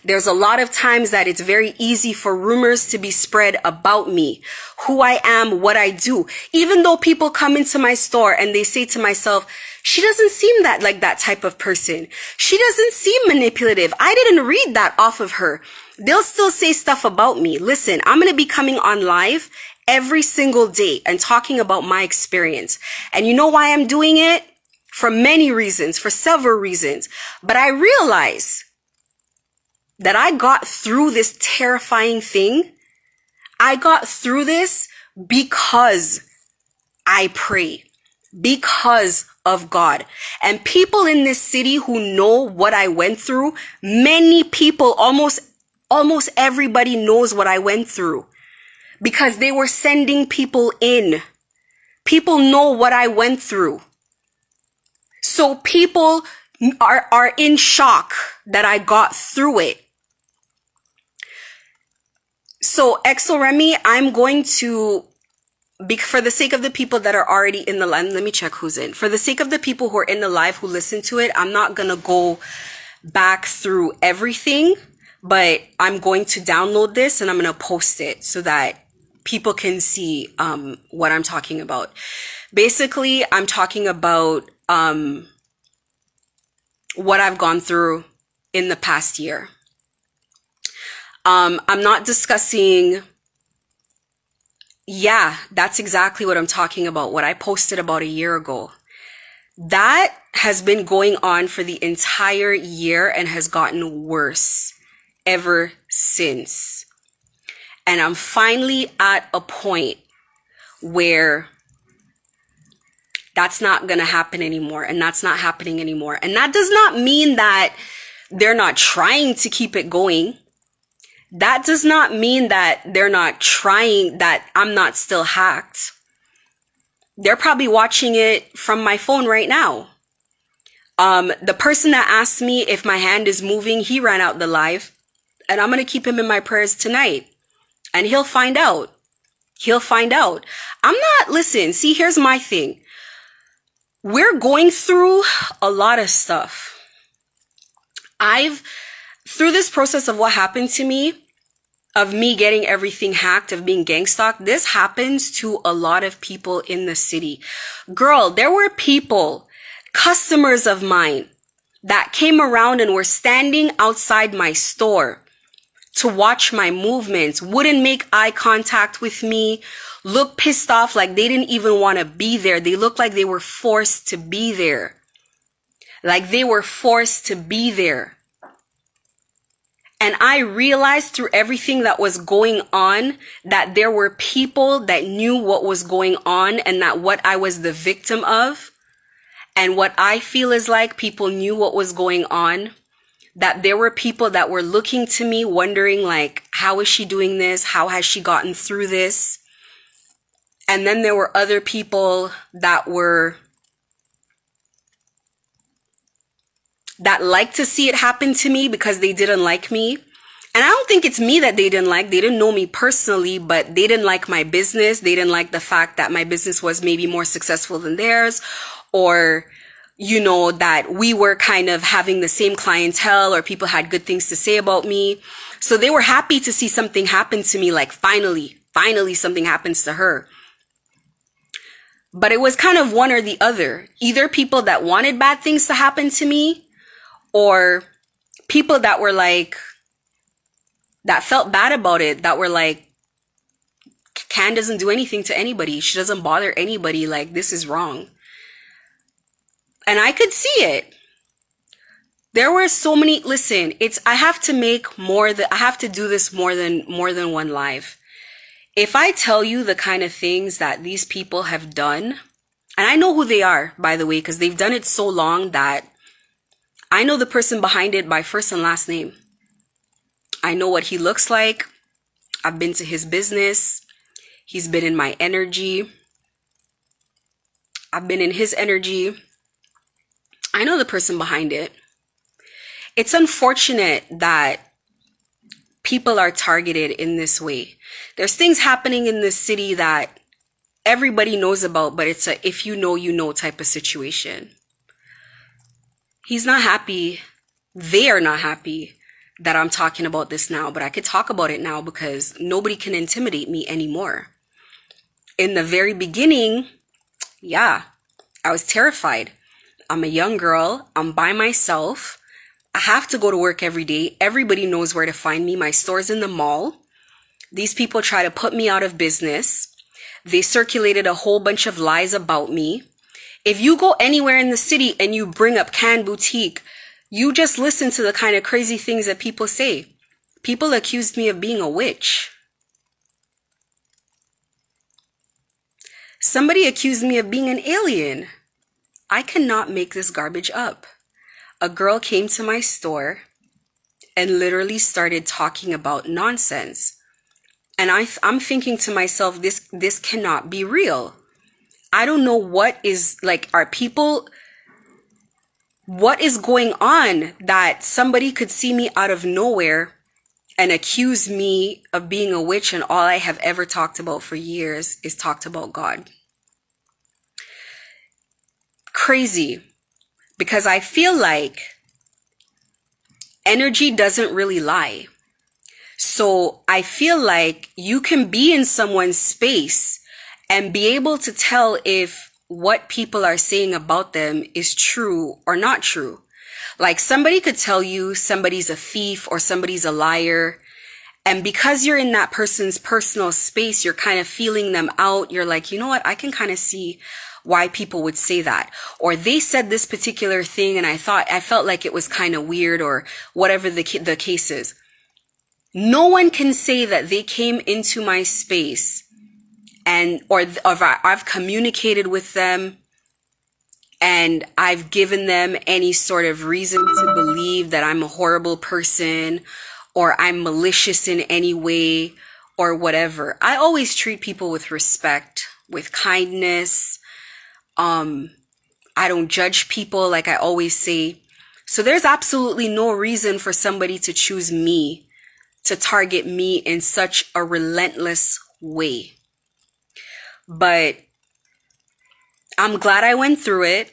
there's a lot of times that it's very easy for rumors to be spread about me, who I am, what I do. Even though people come into my store and they say to myself, she doesn't seem that like that type of person. She doesn't seem manipulative. I didn't read that off of her. They'll still say stuff about me. Listen, I'm going to be coming on live every single day and talking about my experience. And you know why I'm doing it? For many reasons, for several reasons. But I realize that I got through this terrifying thing. I got through this because I pray, because of God. And people in this city who know what I went through, many people, almost everybody knows what I went through. Because they were sending people in. People know what I went through. So people are in shock that I got through it. So Exo Remy, I'm going to for the sake of the people that are already in the live, let me check who's in. For the sake of the people who are in the live who listen to it, I'm not going to go back through everything, but I'm going to download this and I'm going to post it so that people can see what I'm talking about. Basically, I'm talking about what I've gone through in the past year. I'm not discussing... Yeah, that's exactly what I'm talking about. What I posted about a year ago. That has been going on for the entire year and has gotten worse ever since. And I'm finally at a point where that's not going to happen anymore. And that's not happening anymore. And that does not mean that they're not trying to keep it going. That does not mean that they're not trying, that I'm not still hacked. They're probably watching it from my phone right now. The person that asked me if my hand is moving, he ran out the live. And I'm going to keep him in my prayers tonight. And he'll find out. He'll find out. Listen, see, here's my thing. We're going through a lot of stuff. Through this process of what happened to me, of me getting everything hacked, of being gang stalked, this happens to a lot of people in the city. Girl, there were people, customers of mine, that came around and were standing outside my store to watch my movements, wouldn't make eye contact with me, looked pissed off like they didn't even want to be there. They looked like they were forced to be there. Like they were forced to be there. And I realized through everything that was going on that there were people that knew what was going on and that what I was the victim of and what I feel is like people knew what was going on, that there were people that were looking to me wondering like, how is she doing this? How has she gotten through this? And then there were other people that liked to see it happen to me because they didn't like me. And I don't think it's me that they didn't like. They didn't know me personally, but they didn't like my business. They didn't like the fact that my business was maybe more successful than theirs, or, you know, that we were kind of having the same clientele or people had good things to say about me. So they were happy to see something happen to me, like finally something happens to her. But it was kind of one or the other. Either people that wanted bad things to happen to me, or people that were like, that felt bad about it, that were like, Can doesn't do anything to anybody. She doesn't bother anybody. Like, this is wrong. And I could see it. There were so many, listen, I have to do this more than one live. If I tell you the kind of things that these people have done, and I know who they are, by the way, because they've done it so long that I know the person behind it by first and last name. I know what he looks like. I've been to his business. He's been in my energy. I've been in his energy. I know the person behind it. It's unfortunate that people are targeted in this way. There's things happening in this city that everybody knows about, but it's a if you know type of situation. He's not happy. They are not happy that I'm talking about this now, but I could talk about it now because nobody can intimidate me anymore. In the very beginning, yeah, I was terrified. I'm a young girl. I'm by myself. I have to go to work every day. Everybody knows where to find me. My store's in the mall. These people try to put me out of business. They circulated a whole bunch of lies about me. If you go anywhere in the city and you bring up Can Boutique, you just listen to the kind of crazy things that people say. People accused me of being a witch. Somebody accused me of being an alien. I cannot make this garbage up. A girl came to my store and literally started talking about nonsense. And I'm thinking to myself, this cannot be real. I don't know what is, like, what is going on that somebody could see me out of nowhere and accuse me of being a witch, and all I have ever talked about for years is talked about God. Crazy, because I feel like energy doesn't really lie. So I feel like you can be in someone's space and be able to tell if what people are saying about them is true or not true. Like somebody could tell you somebody's a thief or somebody's a liar. And because you're in that person's personal space, you're kind of feeling them out. You're like, you know what? I can kind of see why people would say that. Or they said this particular thing and I felt like it was kind of weird, or whatever the case is. No one can say that they came into my space and or I've communicated with them and I've given them any sort of reason to believe that I'm a horrible person or I'm malicious in any way or whatever. I always treat people with respect, with kindness. I don't judge people, like I always say. So there's absolutely no reason for somebody to choose me, to target me in such a relentless way. But I'm glad I went through it.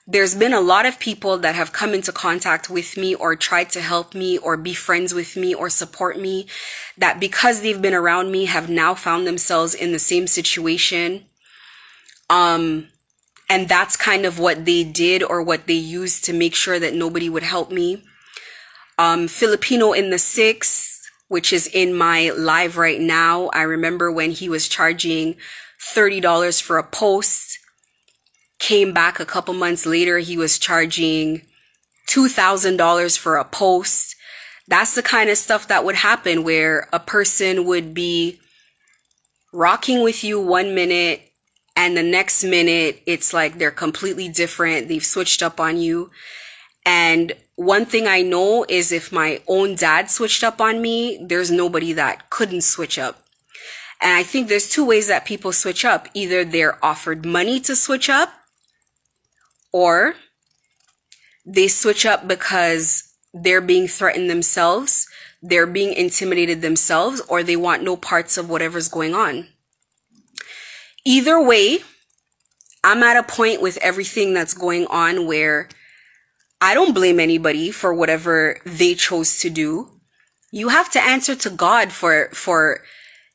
There's been a lot of people that have come into contact with me or tried to help me or be friends with me or support me, that because they've been around me have now found themselves in the same situation. And that's kind of what they did or what they used to make sure that nobody would help me. Filipino in the 6, which is in my live right now. I remember when he was charging $30 for a post. Came back a couple months later, he was charging $2,000 for a post. That's the kind of stuff that would happen, where a person would be rocking with you 1 minute and the next minute it's like they're completely different. They've switched up on you. And one thing I know is if my own dad switched up on me, there's nobody that couldn't switch up. And I think there's 2 ways that people switch up. Either they're offered money to switch up, or they switch up because they're being threatened themselves, they're being intimidated themselves, or they want no parts of whatever's going on. Either way, I'm at a point with everything that's going on where I don't blame anybody for whatever they chose to do. You have to answer to God for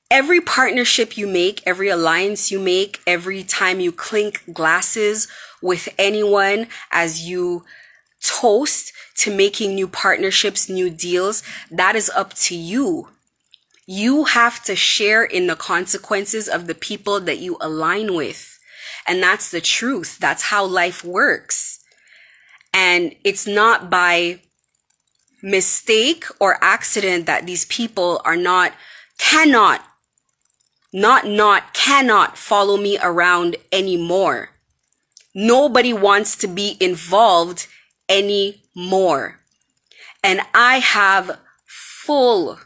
every partnership you make, every alliance you make, every time you clink glasses with anyone as you toast to making new partnerships, new deals. That is up to you. You have to share in the consequences of the people that you align with. And that's the truth. That's how life works. And it's not by mistake or accident that these people are cannot follow me around anymore. Nobody wants to be involved anymore. And I have full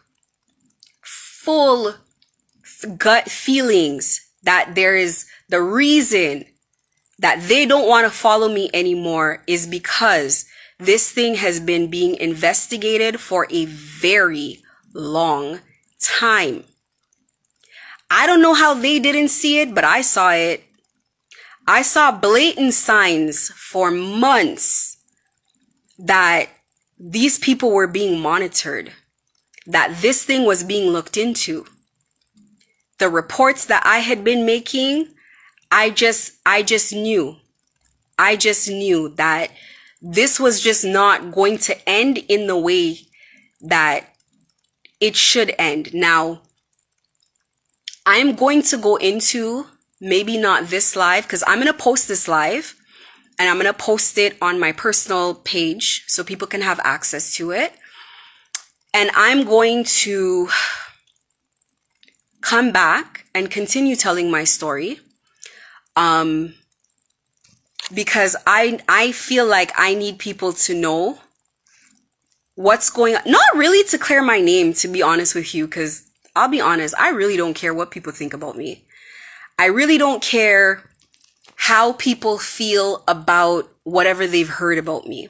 gut feelings that there is the reason that they don't want to follow me anymore is because this thing has been being investigated for a very long time. I don't know how they didn't see it, but I saw it. I saw blatant signs for months that these people were being monitored, that this thing was being looked into. The reports that I had been making, I just knew that this was just not going to end in the way that it should end. Now, I'm going to go into, maybe not this live, because I'm going to post this live and I'm going to post it on my personal page so people can have access to it. And I'm going to come back and continue telling my story. Because I feel like I need people to know what's going on. Not really to clear my name, to be honest with you, because I'll be honest, I really don't care what people think about me. I really don't care how people feel about whatever they've heard about me.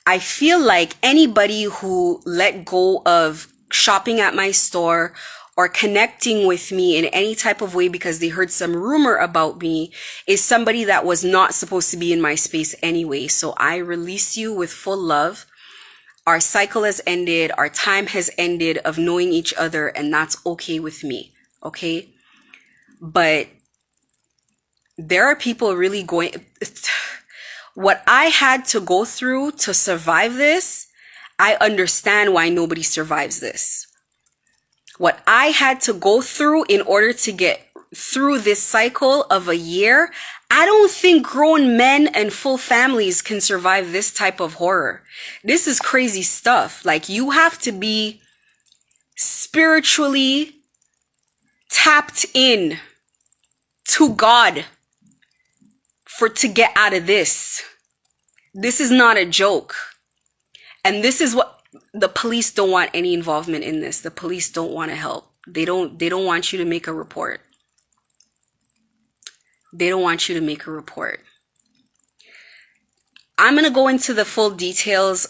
I feel like anybody who let go of shopping at my store or connecting with me in any type of way because they heard some rumor about me is somebody that was not supposed to be in my space anyway. So I release you with full love. Our cycle has ended. Our time has ended of knowing each other, and that's okay with me. Okay? But there are people really going... What I had to go through to survive this, I understand why nobody survives this. What I had to go through in order to get through this cycle of a year, I don't think grown men and full families can survive this type of horror. This is crazy stuff. Like, you have to be spiritually tapped in to God to get out of this. This is not a joke. And this is what the police don't want any involvement in this. The police don't want to help. They don't want you to make a report. They don't want you to make a report. I'm going to go into the full details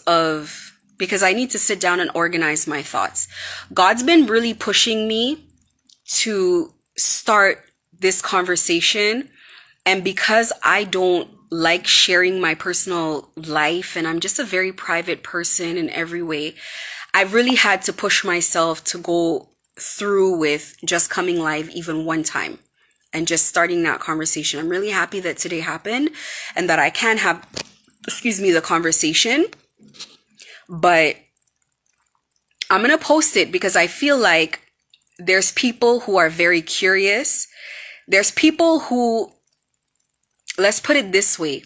because I need to sit down and organize my thoughts. God's been really pushing me to start this conversation. And because I don't like sharing my personal life, and I'm just a very private person in every way, I've really had to push myself to go through with just coming live even one time and just starting that conversation. I'm really happy that today happened and that I can have, the conversation. But I'm going to post it because I feel like there's people who are very curious. There's people who, let's put it this way.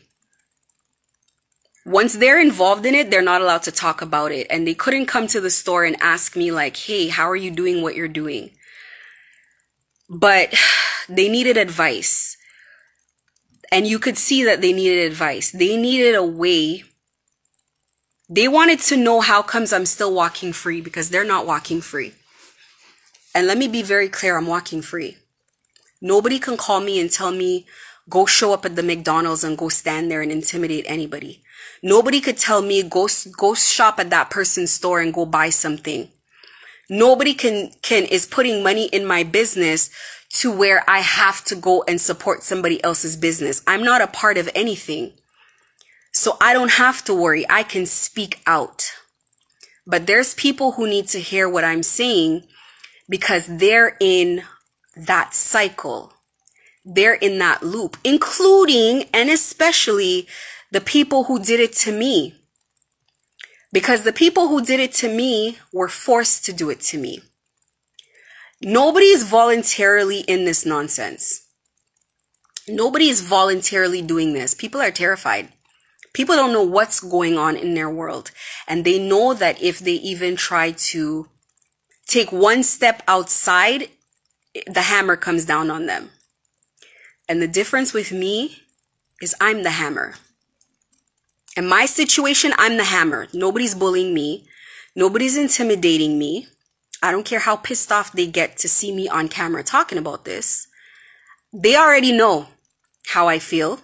Once they're involved in it, they're not allowed to talk about it. And they couldn't come to the store and ask me like, hey, how are you doing what you're doing? But they needed advice. And you could see that they needed advice. They needed a way. They wanted to know how comes I'm still walking free, because they're not walking free. And let me be very clear, I'm walking free. Nobody can call me and tell me, go show up at the McDonald's and go stand there and intimidate anybody. Nobody could tell me, go shop at that person's store and go buy something. Nobody is putting money in my business to where I have to go and support somebody else's business. I'm not a part of anything. So I don't have to worry. I can speak out. But there's people who need to hear what I'm saying because they're in that cycle. They're in that loop, including and especially the people who did it to me. Because the people who did it to me were forced to do it to me. Nobody is voluntarily in this nonsense. Nobody is voluntarily doing this. People are terrified. People don't know what's going on in their world. And they know that if they even try to take one step outside, the hammer comes down on them. And the difference with me is I'm the hammer. In my situation, I'm the hammer. Nobody's bullying me. Nobody's intimidating me. I don't care how pissed off they get to see me on camera talking about this. They already know how I feel.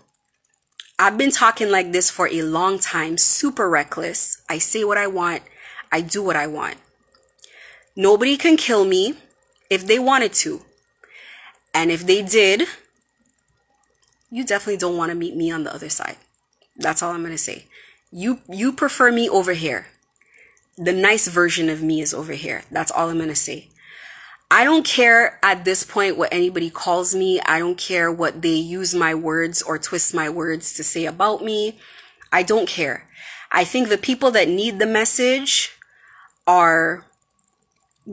I've been talking like this for a long time, super reckless. I say what I want. I do what I want. Nobody can kill me if they wanted to. And if they did, you definitely don't want to meet me on the other side. That's all I'm going to say. You prefer me over here. The nice version of me is over here. That's all I'm going to say. I don't care at this point what anybody calls me. I don't care what they use my words or twist my words to say about me. I don't care. I think the people that need the message are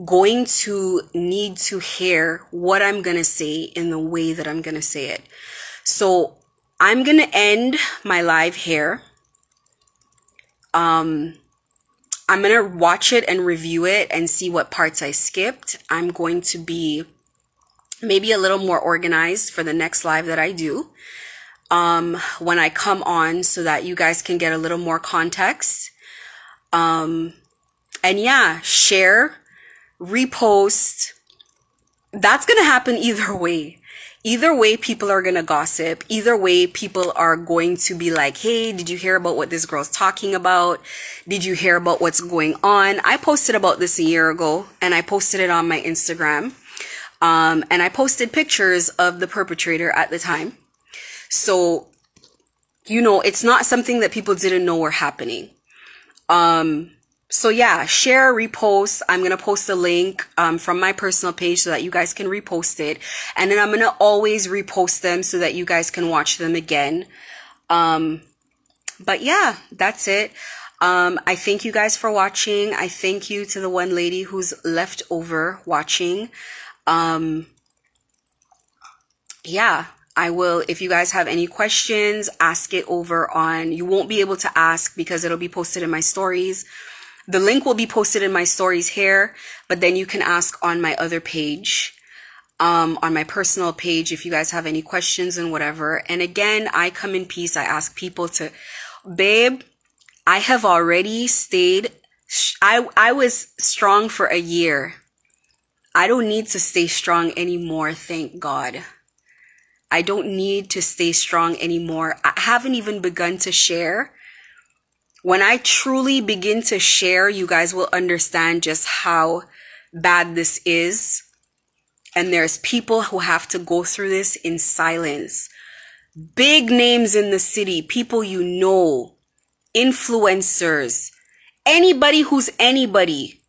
going to need to hear what I'm going to say in the way that I'm going to say it. So I'm going to end my live here. I'm going to watch it and review it and see what parts I skipped. I'm going to be maybe a little more organized for the next live that I do when I come on, so that you guys can get a little more context. And yeah, share, repost. That's going to happen either way. Either way, people are going to gossip. Either way, people are going to be like, hey, did you hear about what this girl's talking about? Did you hear about what's going on? I posted about this a year ago, and I posted it on my Instagram. And I posted pictures of the perpetrator at the time. So, you know, it's not something that people didn't know were happening. So yeah, share, repost. I'm going to post a link from my personal page so that you guys can repost it. And then I'm going to always repost them so that you guys can watch them again. But yeah, that's it. I thank you guys for watching. I thank you to the one lady who's left over watching. Yeah, I will. If you guys have any questions, ask it over on, you won't be able to ask because it'll be posted in my stories. The link will be posted in my stories here, but then you can ask on my other page, on my personal page, if you guys have any questions and whatever. And again, I come in peace. I ask people to, babe, I have already stayed. I was strong for a year. I don't need to stay strong anymore. Thank God. I don't need to stay strong anymore. I haven't even begun to share. When I truly begin to share, you guys will understand just how bad this is. And there's people who have to go through this in silence. Big names in the city, people you know, influencers, anybody who's anybody,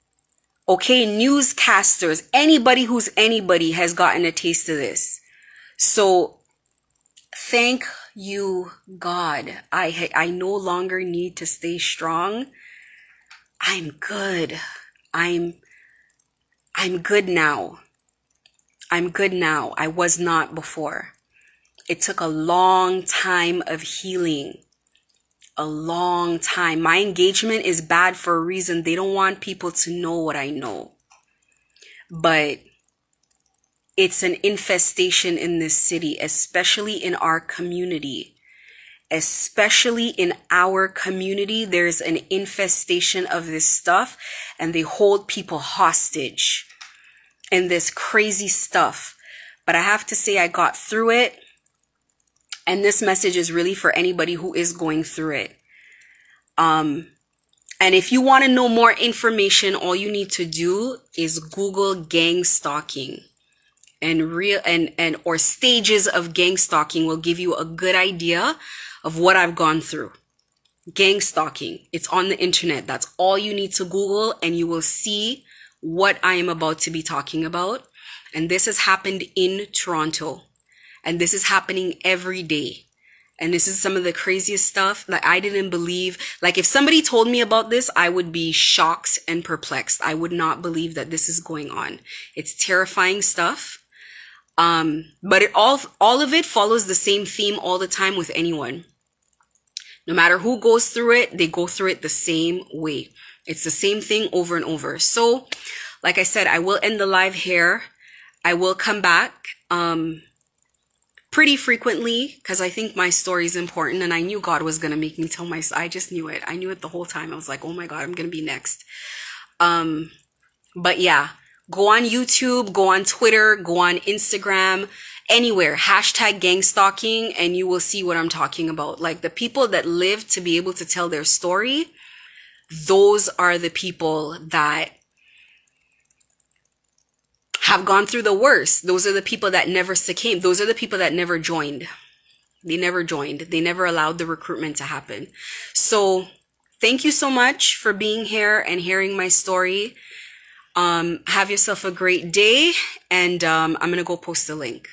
okay, newscasters, anybody who's anybody has gotten a taste of this. So thank you, God. I no longer need to stay strong. I'm good. I'm good now. I'm good now. I was not before. It took a long time of healing. A long time. My engagement is bad for a reason. They don't want people to know what I know. But it's an infestation in this city, especially in our community. Especially in our community, there's an infestation of this stuff, and they hold people hostage in this crazy stuff. But I have to say, I got through it. And this message is really for anybody who is going through it. And if you want to know more information, all you need to do is Google gang stalking. And or stages of gang stalking will give you a good idea of what I've gone through. Gang stalking. It's on the internet. That's all you need to Google, and you will see what I am about to be talking about. And this has happened in Toronto. And this is happening every day. And this is some of the craziest stuff that I didn't believe. Like, if somebody told me about this, I would be shocked and perplexed. I would not believe that this is going on. It's terrifying stuff. But it all of it follows the same theme all the time with anyone. No matter who goes through it, they go through it the same way. It's the same thing over and over. So, like I said, I will end the live here. I will come back, pretty frequently, because I think my story is important, and I knew God was going to make me tell I just knew it. I knew it the whole time. I was like, oh my God, I'm going to be next. But yeah. Go on YouTube, go on Twitter, go on Instagram, anywhere, hashtag gang stalking, and you will see what I'm talking about. Like, the people that live to be able to tell their story, those are the people that have gone through the worst. Those are the people that never succumbed. Those are the people that never joined. They never joined. They never allowed the recruitment to happen. So thank you so much for being here and hearing my story. Have yourself a great day, and I'm going to go post the link.